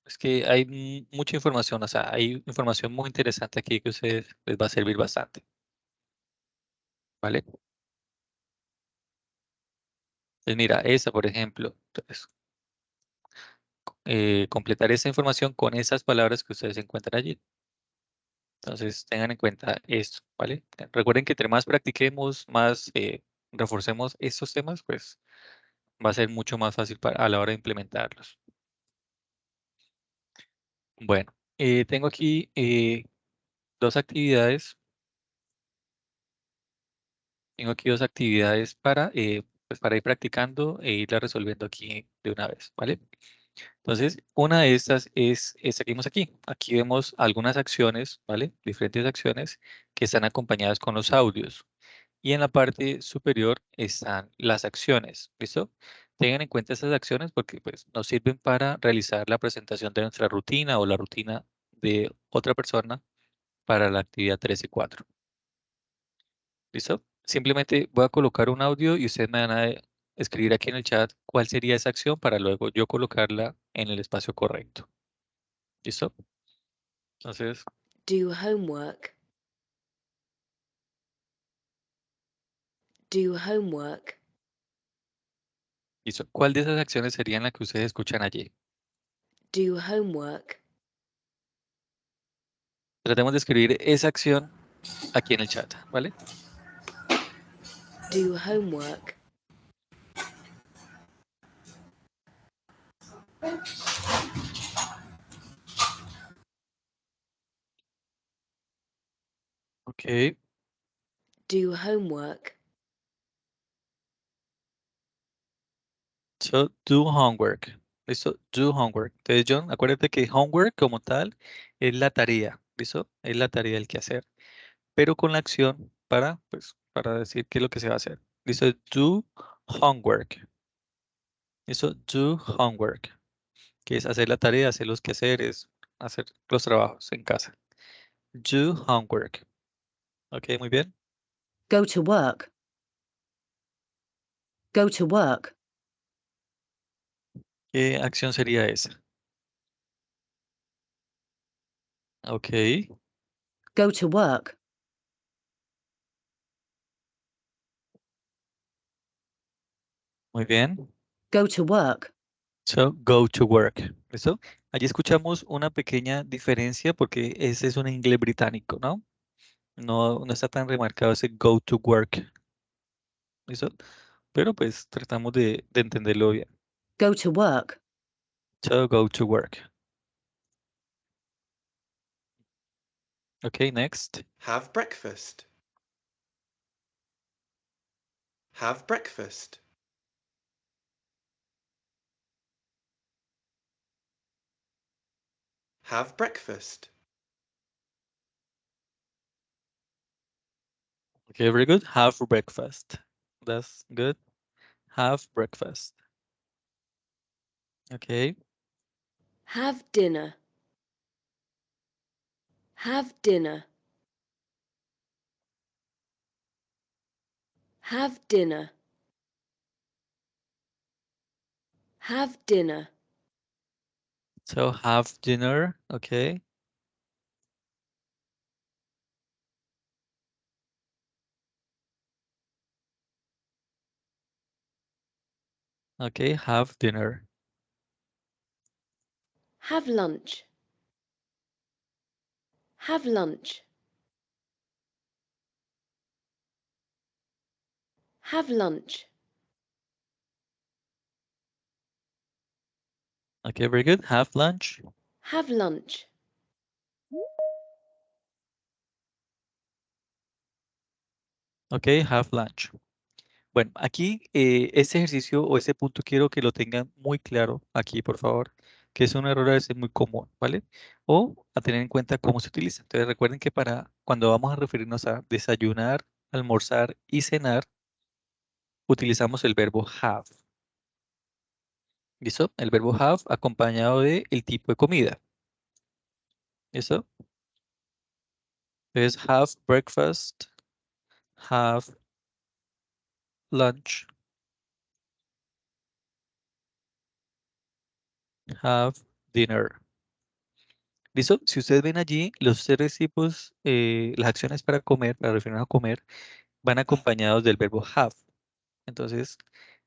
Es que hay mucha información, o sea, hay información muy interesante aquí que a ustedes les va a servir bastante. ¿Vale? Entonces mira, esta, por ejemplo. Entonces, completar esa información con esas palabras que ustedes encuentran allí. Entonces, tengan en cuenta esto, ¿vale? Recuerden que entre más practiquemos, más reforcemos estos temas, pues va a ser mucho más fácil a la hora de implementarlos. Bueno, tengo aquí dos actividades. Tengo aquí dos actividades pues para ir practicando e irla resolviendo aquí de una vez, ¿vale? Entonces, una de estas es esta que vemos aquí. Aquí vemos algunas acciones, ¿vale? Diferentes acciones que están acompañadas con los audios. Y en la parte superior están las acciones, ¿listo? Tengan en cuenta estas acciones porque pues, nos sirven para realizar la presentación de nuestra rutina o la rutina de otra persona para la actividad 3 y 4. ¿Listo? Simplemente voy a colocar un audio y ustedes me van a escribir aquí en el chat cuál sería esa acción para luego yo colocarla en el espacio correcto. ¿Listo? Entonces,
Do homework. Do homework.
¿listo? ¿Cuál de esas acciones serían la que ustedes escuchan allí?
Do homework.
Tratemos de escribir esa acción aquí en el chat, ¿vale?
Do homework.
Ok.
Do homework.
So, do homework. ¿Listo? Do homework. Entonces, John, acuérdate que homework como tal es la tarea. ¿Listo? Es la tarea del que hacer. Pero con la acción pues, para decir qué es lo que se va a hacer. ¿Listo? Do homework. ¿Listo? Do homework. Que es hacer la tarea, hacer los quehaceres, hacer los trabajos en casa. Do homework. Ok, muy bien.
Go to work. Go to work.
¿Qué acción sería esa? Ok,
Go to work.
muy bien.
Go to work.
So, go to work. ¿Listo? Allí escuchamos una pequeña diferencia porque ese es un inglés británico, ¿no? No está tan remarcado ese go to work. ¿Listo? Pero pues tratamos de entenderlo bien.
Go to work.
So, go to work. Okay, next.
Have breakfast. Have breakfast. Have breakfast.
Okay, very good. Have breakfast. That's good. Have breakfast. Okay.
Have dinner. Have dinner. Have dinner. Have dinner.
So, have dinner. Okay. Okay, have dinner.
Have lunch. Have lunch. Have lunch.
Okay, very good. Have lunch.
Have lunch.
Okay, have lunch. Bueno, aquí este ejercicio o este punto quiero que lo tengan muy claro aquí, por favor, que es un error a veces muy común, ¿vale? O a tener en cuenta cómo se utiliza. Entonces recuerden que para cuando vamos a referirnos a desayunar, almorzar y cenar, utilizamos el verbo have. ¿Listo? El verbo have acompañado de el tipo de comida. ¿Listo? Entonces have breakfast, have lunch, have dinner. ¿Listo? Si ustedes ven allí, los tres tipos, las acciones para comer, para referirnos a comer, van acompañados del verbo have. Entonces,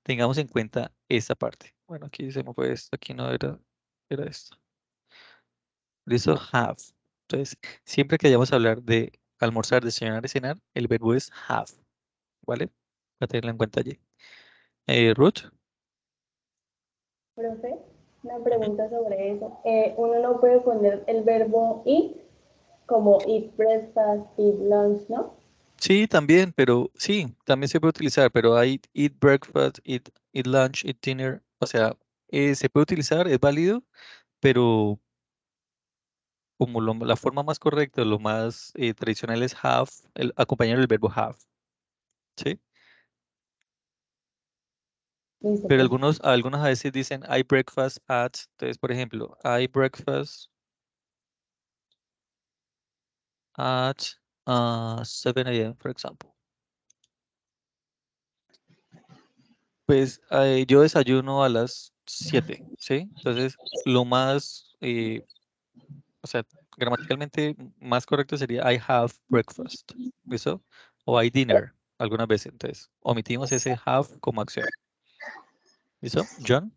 tengamos en cuenta esta parte. Bueno, aquí se me fue esto, aquí no era esto. ¿Listo? Have. Entonces, siempre que vayamos a hablar de almorzar, desayunar y cenar, el verbo es have. ¿Vale? Para tenerlo en cuenta allí. Ruth.
Profe, una pregunta sobre eso. Uno no puede poner el verbo eat como eat breakfast, eat lunch, ¿no?
Sí, también, pero sí, también se puede utilizar, pero hay eat breakfast, eat lunch, eat dinner. O sea, se puede utilizar, es válido, pero como la forma más correcta, lo más tradicional es have, acompañar el verbo have, ¿sí?
Listo,
Pero
pues.
algunos a veces dicen I breakfast at, entonces, por ejemplo, I breakfast at 7 a.m., for example. Pues yo desayuno a las 7, ¿sí? Entonces, lo más, o sea, gramaticalmente más correcto sería I have breakfast, ¿listo? O I dinner, algunas veces. Entonces, omitimos ese have como acción. ¿Listo? John?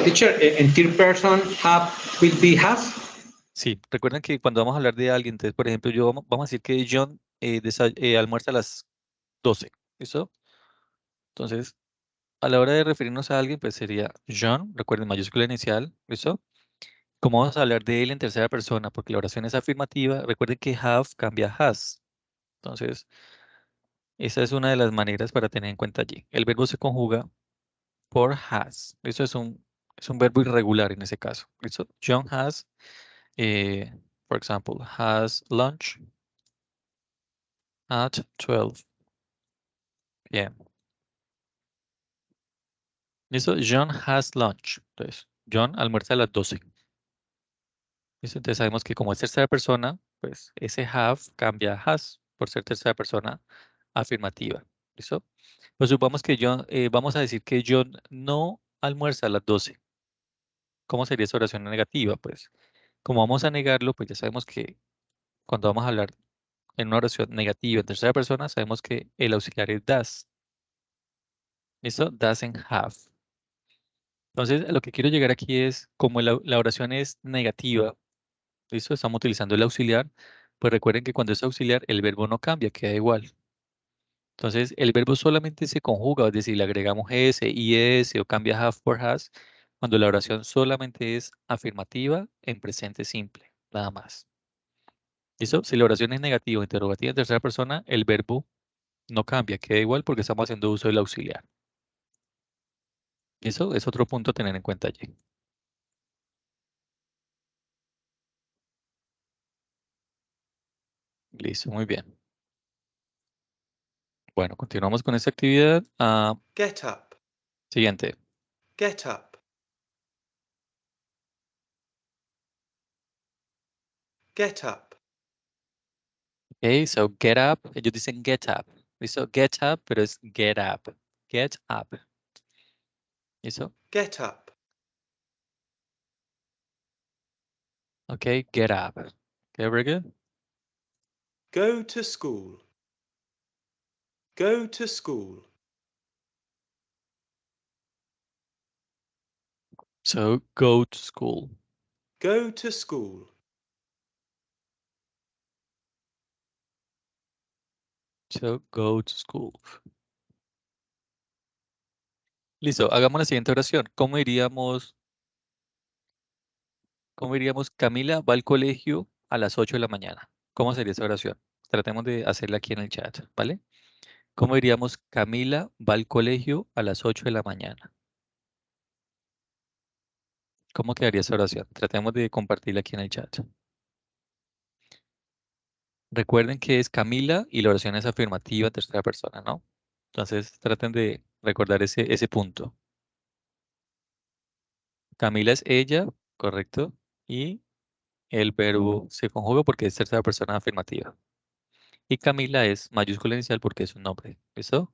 Teacher, in third person, have will be has.
Sí, recuerden que cuando vamos a hablar de alguien, entonces, por ejemplo, vamos a decir que John almuerza a las 12, ¿listo? Entonces, a la hora de referirnos a alguien, pues sería John, recuerden, mayúscula inicial, ¿listo? Como vamos a hablar de él en tercera persona, porque la oración es afirmativa, recuerden que have cambia a has. Entonces, esa es una de las maneras para tener en cuenta allí. El verbo se conjuga por has. Eso es un verbo irregular en ese caso. ¿Listo? John has, for example, has lunch at 12 p.m. ¿Listo? John has lunch. Entonces, John almuerza a las 12. ¿Listo? Entonces sabemos que como es tercera persona, pues ese have cambia a has por ser tercera persona afirmativa. ¿Listo? Pues supongamos que vamos a decir que John no almuerza a las 12. ¿Cómo sería esa oración negativa? Pues como vamos a negarlo, pues ya sabemos que cuando vamos a hablar en una oración negativa en tercera persona, sabemos que el auxiliar es does. ¿Listo? Doesn't have. Entonces, lo que quiero llegar aquí es, como la oración es negativa, ¿listo? Estamos utilizando el auxiliar, pues recuerden que cuando es auxiliar, el verbo no cambia, queda igual. Entonces, el verbo solamente se conjuga, es decir, le agregamos s, is o cambia have por has, cuando la oración solamente es afirmativa en presente simple, nada más. ¿Listo? Si la oración es negativa o interrogativa en tercera persona, el verbo no cambia, queda igual porque estamos haciendo uso del auxiliar. Eso es otro punto a tener en cuenta allí. Listo, muy bien. Bueno, continuamos con esta actividad.
Get up.
Siguiente.
Get up. Get up.
Okay, so get up. Ellos dicen get up. ¿Listo? Get up, pero es get up. Get up. ¿Listo?
Get up.
Okay, get up. Okay, very good.
Go to school. Go to school.
So go to school.
Go to school.
So go to school. Listo, hagamos la siguiente oración. ¿Cómo diríamos? Camila va al colegio a las 8 de la mañana. ¿Cómo sería esa oración? Tratemos de hacerla aquí en el chat, ¿vale? ¿Cómo diríamos? Camila va al colegio a las 8 de la mañana. ¿Cómo quedaría esa oración? Tratemos de compartirla aquí en el chat. Recuerden que es Camila y la oración es afirmativa en tercera persona, ¿no? Entonces traten de recordar ese punto. Camila es ella, correcto, y el verbo se conjuga porque es tercera persona afirmativa. Y Camila es mayúscula inicial porque es un nombre. ¿Listo?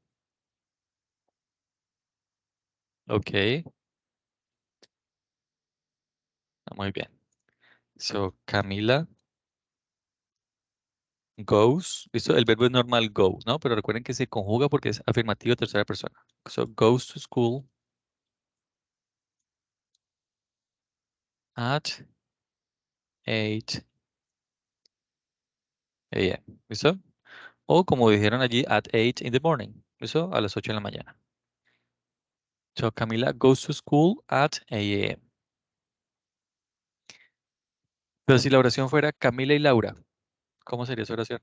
Ok, muy bien. So, Camila goes. ¿Listo? El verbo es normal go, ¿no? Pero recuerden que se conjuga porque es afirmativo tercera persona. So, goes to school at 8 a.m. ¿Listo? O como dijeron allí, at 8 in the morning. ¿Listo? A las 8 de la mañana. So, Camila goes to school at 8 a.m. Pero si la oración fuera Camila y Laura, ¿cómo sería esa oración?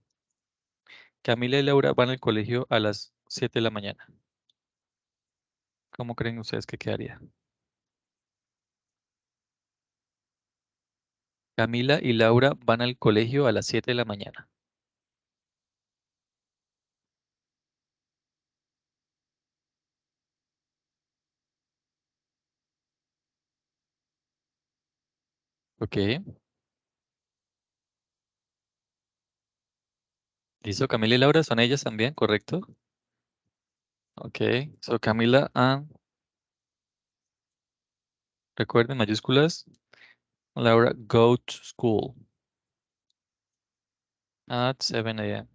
Camila y Laura van al colegio a las 7 de la mañana. ¿Cómo creen ustedes que quedaría? Camila y Laura van al colegio a las 7 de la mañana. Ok. Listo, Camila y Laura son ellas también, ¿correcto? Ok. So, Camila and, recuerden, mayúsculas. Laura go to school at 7 a.m.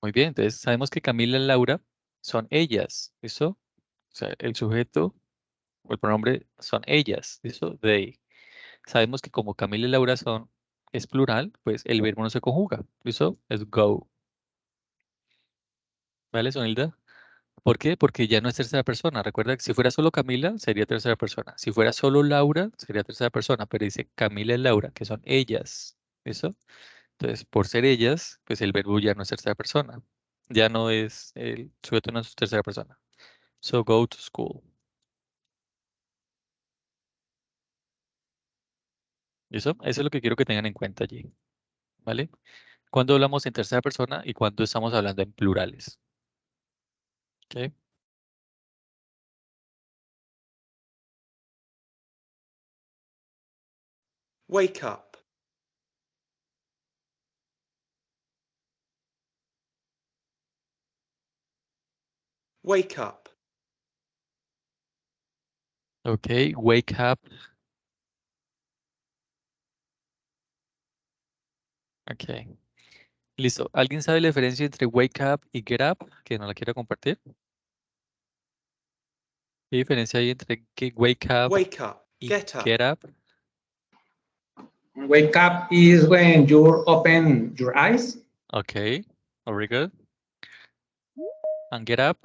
Muy bien, entonces sabemos que Camila y Laura son ellas, ¿listo? O sea, el sujeto El pronombre son ellas, ¿listo? They. Sabemos que como Camila y Laura es plural, pues el verbo no se conjuga, ¿listo? Es go. ¿Vale, Sonilda? ¿Por qué? Porque ya no es tercera persona. Recuerda que si fuera solo Camila, sería tercera persona. Si fuera solo Laura, sería tercera persona. Pero dice Camila y Laura, que son ellas. ¿Listo? Entonces, por ser ellas, pues el verbo ya no es tercera persona. Ya no es, el sujeto no es tercera persona. So, go to school. ¿Listo? Eso es lo que quiero que tengan en cuenta allí. ¿Vale? Cuando hablamos en tercera persona y cuando estamos hablando en plurales. ¿Ok?
Wake up. Wake up.
Ok, wake up. Ok. Listo. ¿Alguien sabe la diferencia entre wake up y get up? Que no la quiero compartir. ¿Qué diferencia hay entre wake up
Wake up.
y
Get up.
get up?
Wake up is when you open your eyes.
Okay, very good. And get up?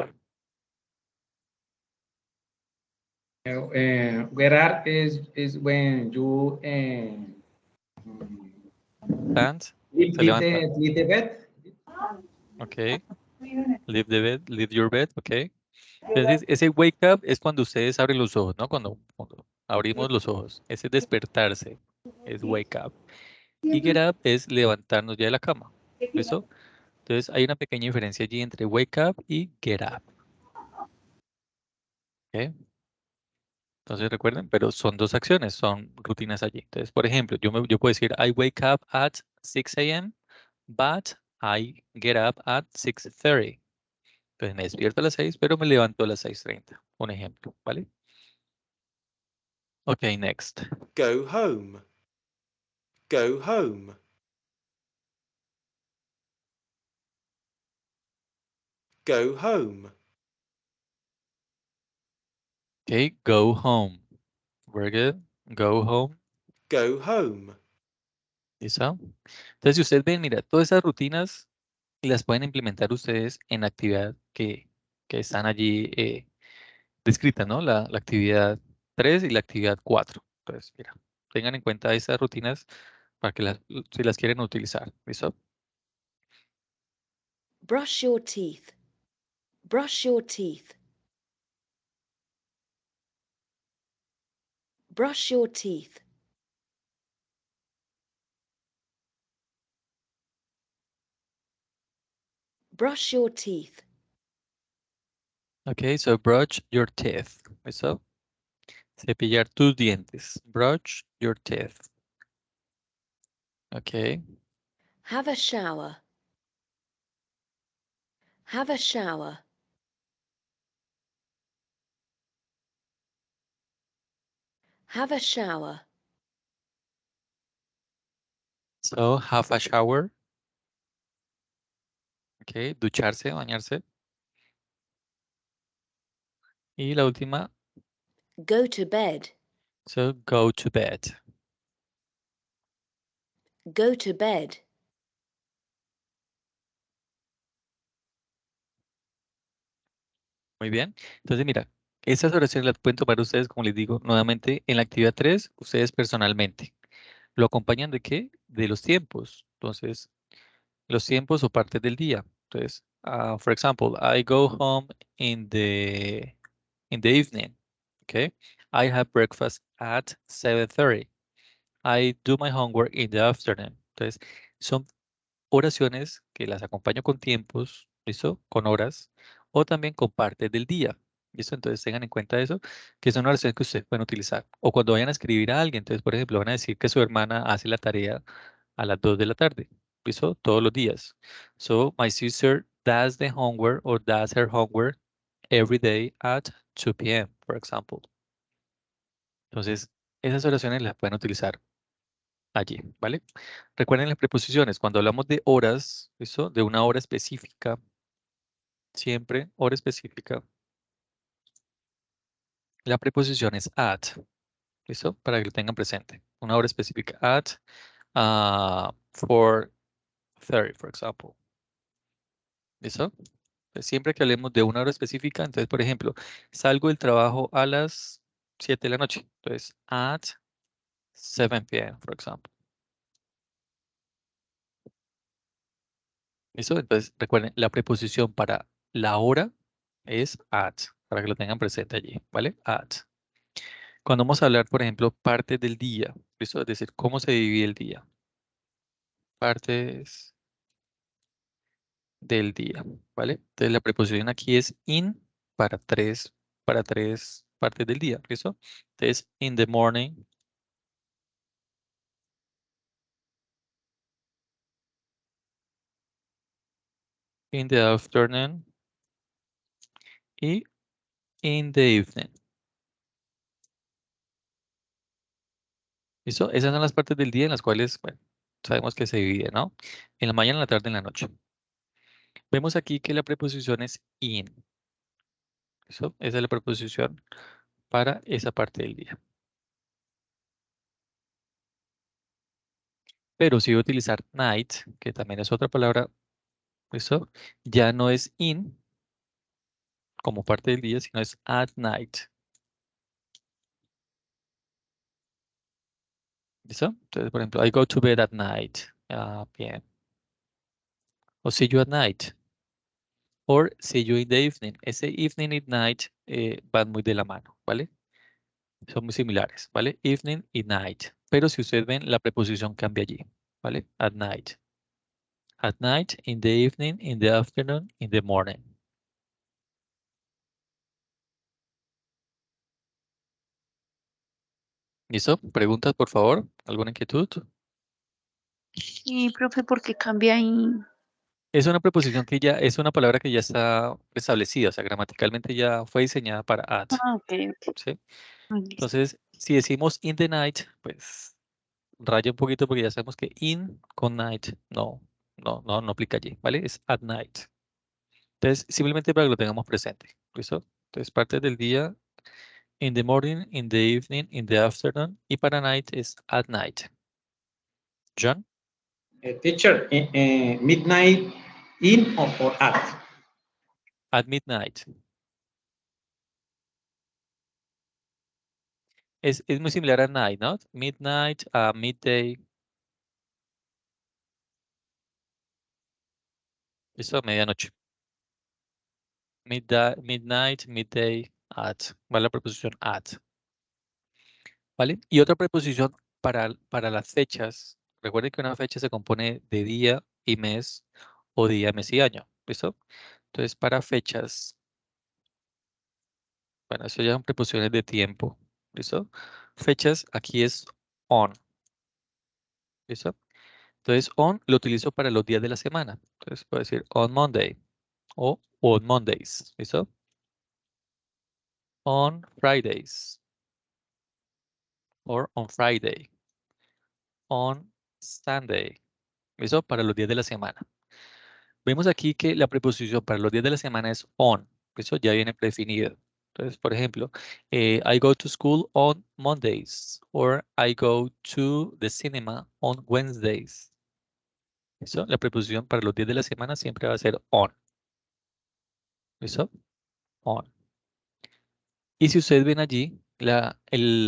Get up is when you
Stand.
leave,
Se levanta.
leave the bed.
Okay. Leave the bed, leave your bed. Okay. Entonces, ese wake up es cuando ustedes abren los ojos, ¿no? Cuando abrimos los ojos. Ese despertarse es wake up. Y get up es levantarnos ya de la cama. ¿Listo? Entonces, hay una pequeña diferencia allí entre wake up y get up. ¿Ok? Entonces recuerden, pero son dos acciones, son rutinas allí. Entonces, por ejemplo, yo puedo decir, I wake up at 6 a.m., but I get up at 6:30. Entonces me despierto a las 6, pero me levanto a las 6:30. Un ejemplo, ¿vale? Ok, next.
Go home. Go home. Go home.
Ok, go home. Very good. Go home.
Go home.
¿Listo? Entonces, si ustedes ven, mira, todas esas rutinas las pueden implementar ustedes en la actividad que están allí descritas, ¿no? La actividad 3 y la actividad 4. Entonces, mira, tengan en cuenta esas rutinas para que si las quieren utilizar. ¿Listo?
Brush your teeth. Brush your teeth. Brush your teeth. Brush your teeth.
Ok, so brush your teeth. ¿Listo? Cepillar tus dientes. Brush your teeth. Ok.
Have a shower. Have a shower. Have a shower.
So, have a shower. Ok, ducharse, bañarse. Y la última,
Go to bed.
so go to bed.
Go to bed.
Muy bien. Entonces, mira, estas oraciones las pueden tomar ustedes, como les digo, nuevamente en la actividad 3, ustedes personalmente. ¿Lo acompañan de qué? De los tiempos. Entonces, los tiempos o partes del día. Entonces, for example, I go home in the evening. Okay. I have breakfast at 7:30. I do my homework in the afternoon. Entonces, son oraciones que las acompaño con tiempos, ¿listo? Con horas, o también con partes del día, ¿listo? Entonces tengan en cuenta eso, que son oraciones que ustedes pueden utilizar. O cuando vayan a escribir a alguien, entonces, por ejemplo, van a decir que su hermana hace la tarea a las 2 de la tarde, ¿listo? Todos los días. So, my sister does the homework or does her homework every day at 2 p.m., for example. Entonces, esas oraciones las pueden utilizar allí, ¿vale? Recuerden las preposiciones, cuando hablamos de horas, ¿listo? De una hora específica, siempre hora específica, la preposición es at. ¿Listo? Para que lo tengan presente. Una hora específica. At 4:30, por ejemplo. ¿Listo? Pues siempre que hablemos de una hora específica, entonces, por ejemplo, salgo del trabajo a las 7 de la noche. Entonces, at 7 p.m., por ejemplo. ¿Listo? Entonces, recuerden, la preposición para la hora es at, para que lo tengan presente allí, ¿vale? At. Cuando vamos a hablar, por ejemplo, partes del día, ¿listo? Es decir, cómo se divide el día. Partes del día, ¿vale? Entonces, la preposición aquí es in para tres partes del día, ¿listo? Entonces, in the morning, in the afternoon y in the evening. ¿Listo? Esas son las partes del día en las cuales, bueno, sabemos que se divide, ¿no? En la mañana, en la tarde, en la noche. Vemos aquí que la preposición es in. ¿Listo? Esa es la preposición para esa parte del día. Pero si voy a utilizar night, que también es otra palabra, ¿listo? Ya no es in como parte del día, sino es at night. ¿Listo? Entonces, por ejemplo, I go to bed at night. Bien. O see you at night. Or see you in the evening. Ese evening y night van muy de la mano, ¿vale? Son muy similares, ¿vale? Evening y night. Pero si ustedes ven, la preposición cambia allí, ¿vale? At night. At night, in the evening, in the afternoon, in the morning. ¿Listo? ¿Preguntas, por favor? ¿Alguna inquietud?
Y, profe, ¿por qué cambia ahí?
Es una preposición que ya, es una palabra que ya está establecida, o sea, gramaticalmente ya fue diseñada para at,
Ok, ok.
¿sí?
Listo.
Entonces, si decimos in the night, pues raya un poquito porque ya sabemos que in con night no aplica allí, ¿vale? Es at night. Entonces, simplemente para que lo tengamos presente, ¿listo? Entonces, parte del día, in the morning, in the evening, in the afternoon, y para night es at night. John,
Teacher, midnight in or at?
at midnight. Es muy similar a night, ¿no? Midnight, a midday. ¿Listo? A medianoche. Midnight, midday, at. ¿Vale? La preposición at. ¿Vale? Y otra preposición para las fechas. Recuerden que una fecha se compone de día y mes o día, mes y año. ¿Listo? Entonces, para fechas, bueno, eso ya son preposiciones de tiempo. ¿Listo? Fechas, aquí es on. ¿Listo? Entonces, on lo utilizo para los días de la semana. Entonces, puedo decir on Monday o on Mondays. ¿Listo? On Fridays or on Friday. On Sunday. ¿Listo? Para los días de la semana. Vemos aquí que la preposición para los días de la semana es on. Eso ya viene predefinido. Entonces, por ejemplo, I go to school on Mondays or I go to the cinema on Wednesdays. ¿Listo? La preposición para los días de la semana siempre va a ser on. ¿Listo? On. Y si ustedes ven allí, la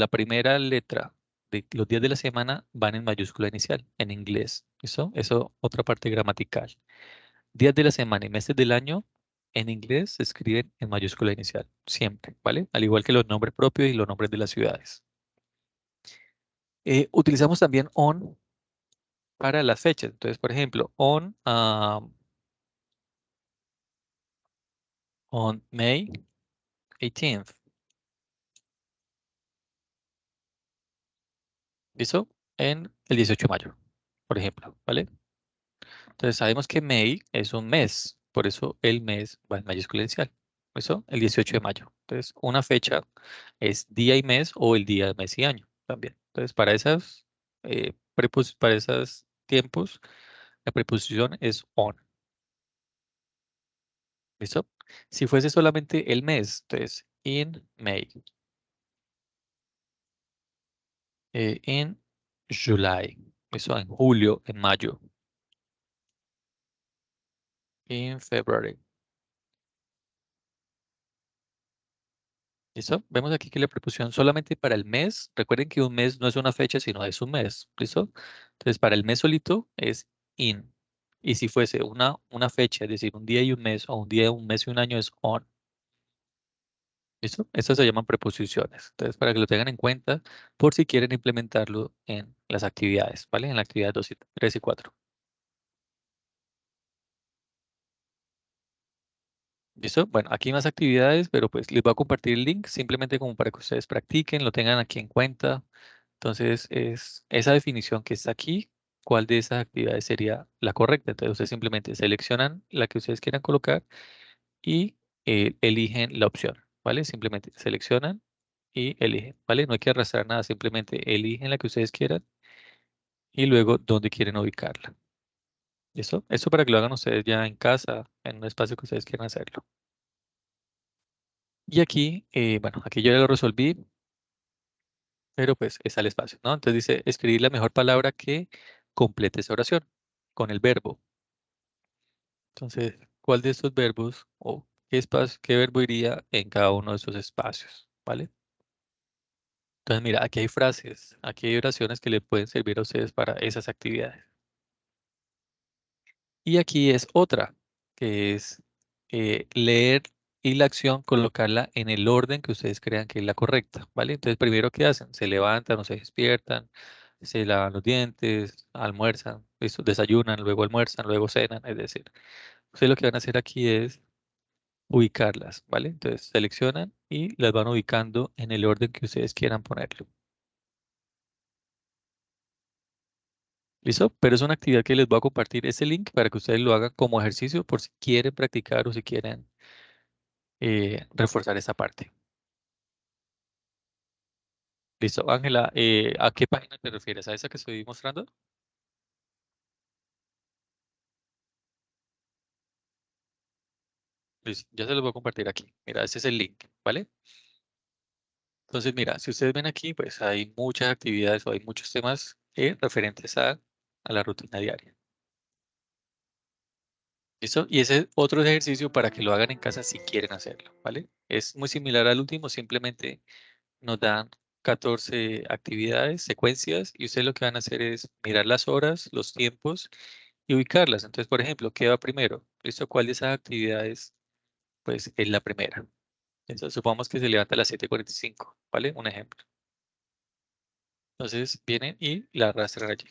primera letra de los días de la semana van en mayúscula inicial, en inglés. ¿Listo? Eso, otra parte gramatical. Días de la semana y meses del año en inglés se escriben en mayúscula inicial, siempre, ¿vale? Al igual que los nombres propios y los nombres de las ciudades. Utilizamos también on para las fechas. Entonces, por ejemplo, on May 18th. ¿Listo? En el 18 de mayo, por ejemplo, ¿vale? Entonces sabemos que May es un mes, por eso el mes va en mayúscula inicial. ¿Listo? El 18 de mayo. Entonces, una fecha es día y mes o el día, mes y año también. Entonces, para esos tiempos, la preposición es on. ¿Listo? Si fuese solamente el mes, entonces in May. in July. Eso en julio, en mayo. In February. ¿Listo? Vemos aquí que la preposición solamente para el mes. Recuerden que un mes no es una fecha, sino es un mes. ¿Listo? Entonces, para el mes solito es in. Y si fuese una fecha, es decir, un día y un mes, o un día, un mes y un año, es on. ¿Listo? Estas se llaman preposiciones. Entonces, para que lo tengan en cuenta, por si quieren implementarlo en las actividades, ¿vale? En la actividad 2, 3 y 4. ¿Listo? Bueno, aquí hay más actividades, pero pues les voy a compartir el link simplemente como para que ustedes practiquen, lo tengan aquí en cuenta. Entonces, es esa definición que está aquí, ¿cuál de esas actividades sería la correcta? Entonces, ustedes simplemente seleccionan la que ustedes quieran colocar y eligen la opción, ¿vale? Simplemente seleccionan y eligen, ¿vale? No hay que arrastrar nada, simplemente eligen la que ustedes quieran y luego dónde quieren ubicarla. ¿Listo? Esto para que lo hagan ustedes ya en casa, en un espacio que ustedes quieran hacerlo. Y aquí, bueno, aquí yo ya lo resolví, pero pues está el espacio, ¿no? Entonces dice, escribir la mejor palabra que complete esa oración con el verbo. Entonces, ¿cuál de estos verbos o qué espacio, qué verbo iría en cada uno de esos espacios? ¿Vale? Entonces, mira, aquí hay frases, aquí hay oraciones que le pueden servir a ustedes para esas actividades. Y aquí es otra, que es leer y la acción colocarla en el orden que ustedes crean que es la correcta, ¿vale? Entonces, primero, ¿qué hacen? Se levantan o se despiertan, se lavan los dientes, almuerzan, ¿listo? Desayunan, luego almuerzan, luego cenan, es decir, ustedes lo que van a hacer aquí es ubicarlas, ¿vale? Entonces, seleccionan y las van ubicando en el orden que ustedes quieran ponerlo. ¿Listo? Pero es una actividad que les voy a compartir ese link para que ustedes lo hagan como ejercicio por si quieren practicar o si quieren reforzar esa parte. Listo, Ángela, ¿a qué página te refieres? ¿A esa que estoy mostrando? Listo, ya se los voy a compartir aquí. Mira, ese es el link, ¿vale? Entonces, mira, si ustedes ven aquí, pues hay muchas actividades o hay muchos temas referentes a la rutina diaria. ¿Listo? Y ese es otro ejercicio para que lo hagan en casa si quieren hacerlo, ¿vale? Es muy similar al último, simplemente nos dan 14 actividades, secuencias, y ustedes lo que van a hacer es mirar las horas, los tiempos y ubicarlas. Entonces, por ejemplo, ¿qué va primero? ¿Listo? ¿Cuál de esas actividades, pues, es la primera? Entonces, supongamos que se levanta a las 7:45, ¿vale? Un ejemplo. Entonces, vienen y la arrastran allí.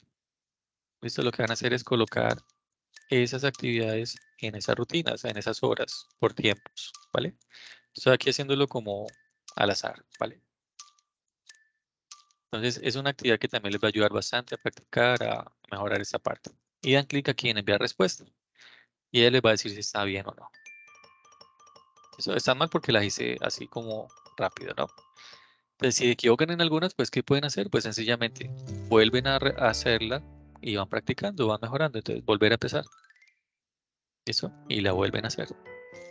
¿Listo? Lo que van a hacer es colocar esas actividades en esas rutinas, en esas horas, por tiempos, ¿vale? Estoy aquí haciéndolo como al azar, ¿vale? Entonces, es una actividad que también les va a ayudar bastante a practicar, a mejorar esta parte. Y dan clic aquí en enviar respuesta. Y ella les va a decir si está bien o no. Eso está mal porque las hice así como rápido, ¿no? Entonces, si se equivocan en algunas, pues, ¿qué pueden hacer? Pues sencillamente vuelven a hacerla y van practicando, van mejorando. Entonces, volver a empezar. Eso. Y la vuelven a hacer.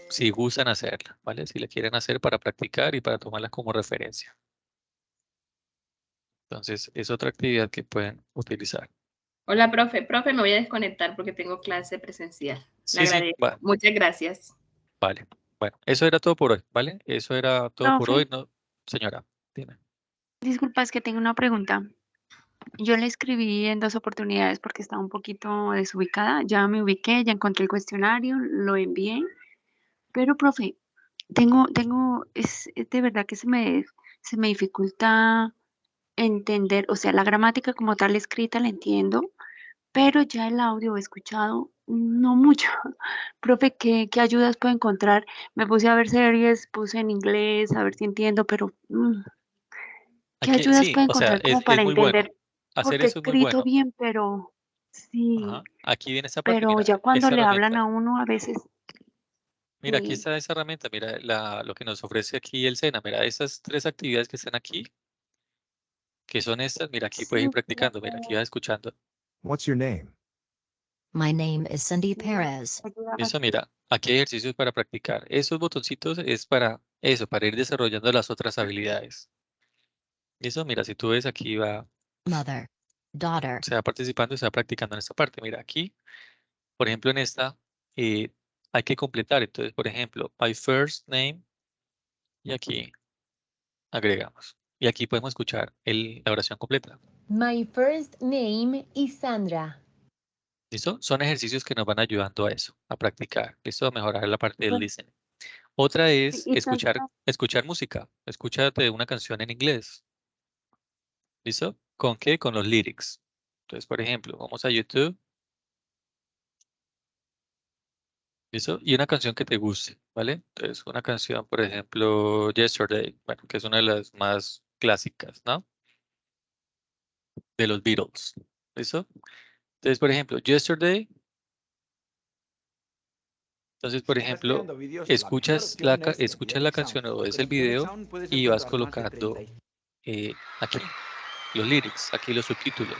Si gustan hacerla, ¿vale? Si la quieren hacer para practicar y para tomarla como referencia. Entonces, es otra actividad que pueden utilizar.
Hola, profe. Profe, me voy a desconectar porque tengo clase presencial. Le
Sí, sí,
agradezco.
va,
Muchas gracias.
vale. Bueno, eso era todo por hoy, ¿vale? Eso era todo por
Profe,
hoy, ¿no? Señora, dime.
disculpa, es que tengo una pregunta. Yo le escribí en 2 oportunidades porque estaba un poquito desubicada. Ya me ubiqué, ya encontré el cuestionario, lo envié. Pero, profe, es de verdad que se me dificulta entender, o sea, la gramática como tal escrita la entiendo, pero ya el audio he escuchado no mucho. Profe, ¿qué ayudas puedo encontrar? Me puse a ver series, puse en inglés, a ver si entiendo, pero ¿qué
Aquí,
ayudas
sí,
puedo
o sea,
encontrar como
es
para
muy bueno.
entender?
Hacer
Porque he
eso es muy
escrito
bueno.
bien, pero sí,
Ajá. Aquí viene esta parte,
pero
mira,
ya cuando
esta
le hablan a
herramienta.
uno a veces,
Mira, aquí
sí,
está esa herramienta, mira lo que nos ofrece aquí el SENA. Mira, esas 3 actividades que están aquí, que son estas, mira, aquí puedes ir
sí,
practicando, mira, aquí vas escuchando.
What's your name?
My name is Cindy
sí,
Perez.
ayuda
Eso,
bastante.
mira, aquí hay ejercicios para practicar. Esos botoncitos es para eso, para ir desarrollando las otras habilidades. Eso, mira, si tú ves aquí va
mother, daughter,
Se va participando y se va practicando en esta parte. Mira, aquí, por ejemplo, en esta, hay que completar. Entonces, por ejemplo, my first name, y aquí agregamos. Y aquí podemos escuchar la oración completa.
My first name is Sandra.
¿Listo? Son ejercicios que nos van ayudando a eso, a practicar. ¿Listo? A mejorar la parte del
Bueno,
listening. Otra
sí,
es
y entonces,
escuchar música. Escúchate una canción en inglés. ¿Listo? ¿Con qué? Con los lyrics. Entonces, por ejemplo, vamos a YouTube. ¿Listo? Y una canción que te guste, ¿vale? Entonces, una canción, por ejemplo, Yesterday, bueno, que es una de las más clásicas, ¿no? De los Beatles. ¿Listo? Entonces, por ejemplo, Yesterday. Entonces, por
Si estás
ejemplo,
creando vídeos, la mejor opción es
escuchas la
Creative Sound.
canción o ves
Con
el
Creative
video
Sound puedes
y vas
encontrar más de
colocando
30.
aquí los lyrics, aquí los subtítulos.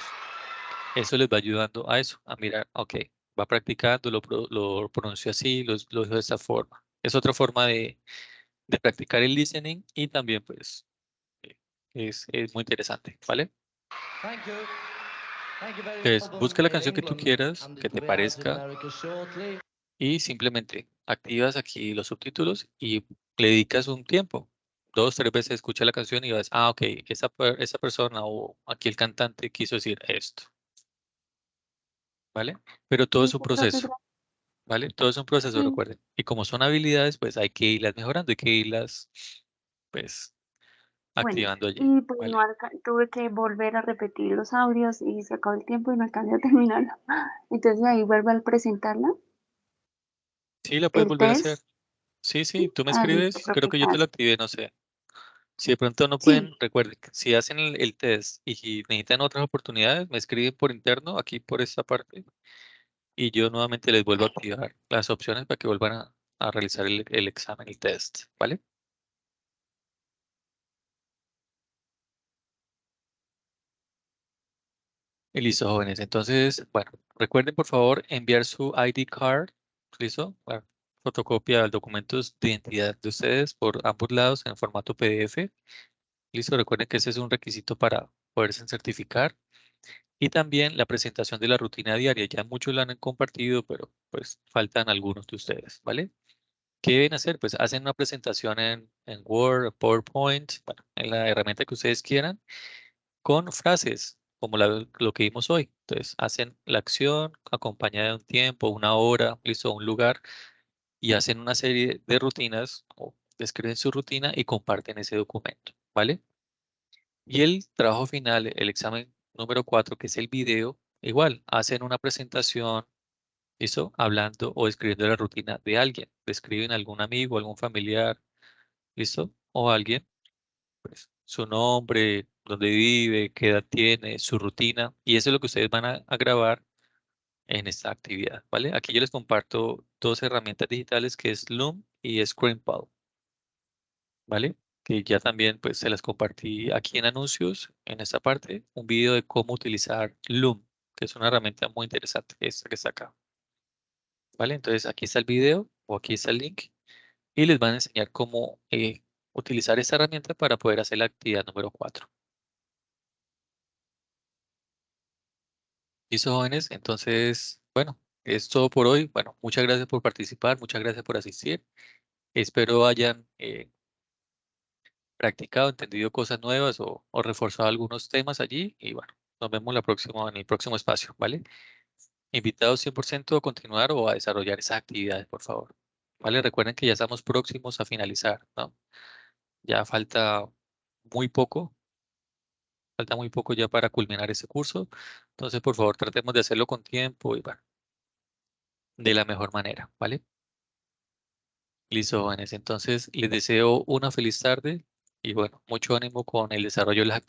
Eso les va ayudando a eso, a mirar, ok, va practicando, lo pronunció así, lo dijo de esta forma. Es otra forma de practicar el listening y también, pues, eh, es muy interesante, ¿vale? Entonces, busca la canción que tú quieras, que te parezca, y simplemente activas aquí los subtítulos y le dedicas un tiempo. 2, 3 veces escucha la canción y vas, ah, ok, esa persona o aquí el cantante quiso decir esto, ¿vale? Pero todo es un
profe,
proceso, ¿vale? Todo es un proceso,
sí,
recuerden. Y como son habilidades, pues hay que irlas mejorando, hay que irlas, pues,
bueno,
activando allí,
y pues no
¿vale?
tuve que volver a repetir los audios y se acabó el tiempo y no alcancé a terminarlo. Entonces ahí vuelvo a presentarla,
Sí, la puedes
el
volver a hacer.
test.
Sí,
¿Sí?
sí, tú me
Ah, listo,
escribes, creo
profe,
que yo te lo
gracias.
activé, no sé. Si de pronto no
Sí,
pueden, recuerden, que si hacen el test y si necesitan otras oportunidades, me escriben por interno, aquí por esta parte, y yo nuevamente les vuelvo a activar las opciones para que vuelvan a realizar el examen, el test, ¿vale? Y listo, jóvenes. Entonces, bueno, recuerden por favor enviar su ID card, ¿listo? Bueno, fotocopia de documentos de identidad de ustedes por ambos lados en formato PDF. Listo, recuerden que ese es un requisito para poderse certificar. Y también la presentación de la rutina diaria. Ya muchos la han compartido, pero pues faltan algunos de ustedes, ¿vale? ¿Qué deben hacer? Pues hacen una presentación en Word, PowerPoint, bueno, en la herramienta que ustedes quieran, con frases, como lo que vimos hoy. Entonces, hacen la acción acompañada de un tiempo, una hora, listo, un lugar, y hacen una serie de rutinas o describen su rutina y comparten ese documento, ¿vale? Y el trabajo final, el examen número 4, que es el video, igual, hacen una presentación, ¿listo? Hablando o escribiendo la rutina de alguien. Describen a algún amigo, algún familiar, ¿listo? O alguien, pues, su nombre, dónde vive, qué edad tiene, su rutina. Y eso es lo que ustedes van a grabar en esta actividad, ¿vale? Aquí yo les comparto 2 herramientas digitales que es Loom y ScreenPad, ¿vale? Que ya también pues se las compartí aquí en anuncios, en esta parte, un video de cómo utilizar Loom, que es una herramienta muy interesante, esta que está acá, ¿vale? Entonces aquí está el video o aquí está el link y les van a enseñar cómo utilizar esta herramienta para poder hacer la actividad número 4. ¿Listo, jóvenes? Entonces, bueno, es todo por hoy. Bueno, muchas gracias por participar, muchas gracias por asistir. Espero hayan practicado, entendido cosas nuevas o reforzado algunos temas allí. Y bueno, nos vemos en el próximo espacio, ¿vale? Invitados 100% a continuar o a desarrollar esas actividades, por favor. ¿Vale? Recuerden que ya estamos próximos a finalizar, ¿no? Ya falta muy poco ya para culminar este curso. Entonces, por favor, tratemos de hacerlo con tiempo y bueno, de la mejor manera, ¿vale? Listo, jóvenes. Entonces, les deseo una feliz tarde y bueno, mucho ánimo con el desarrollo de las actividades.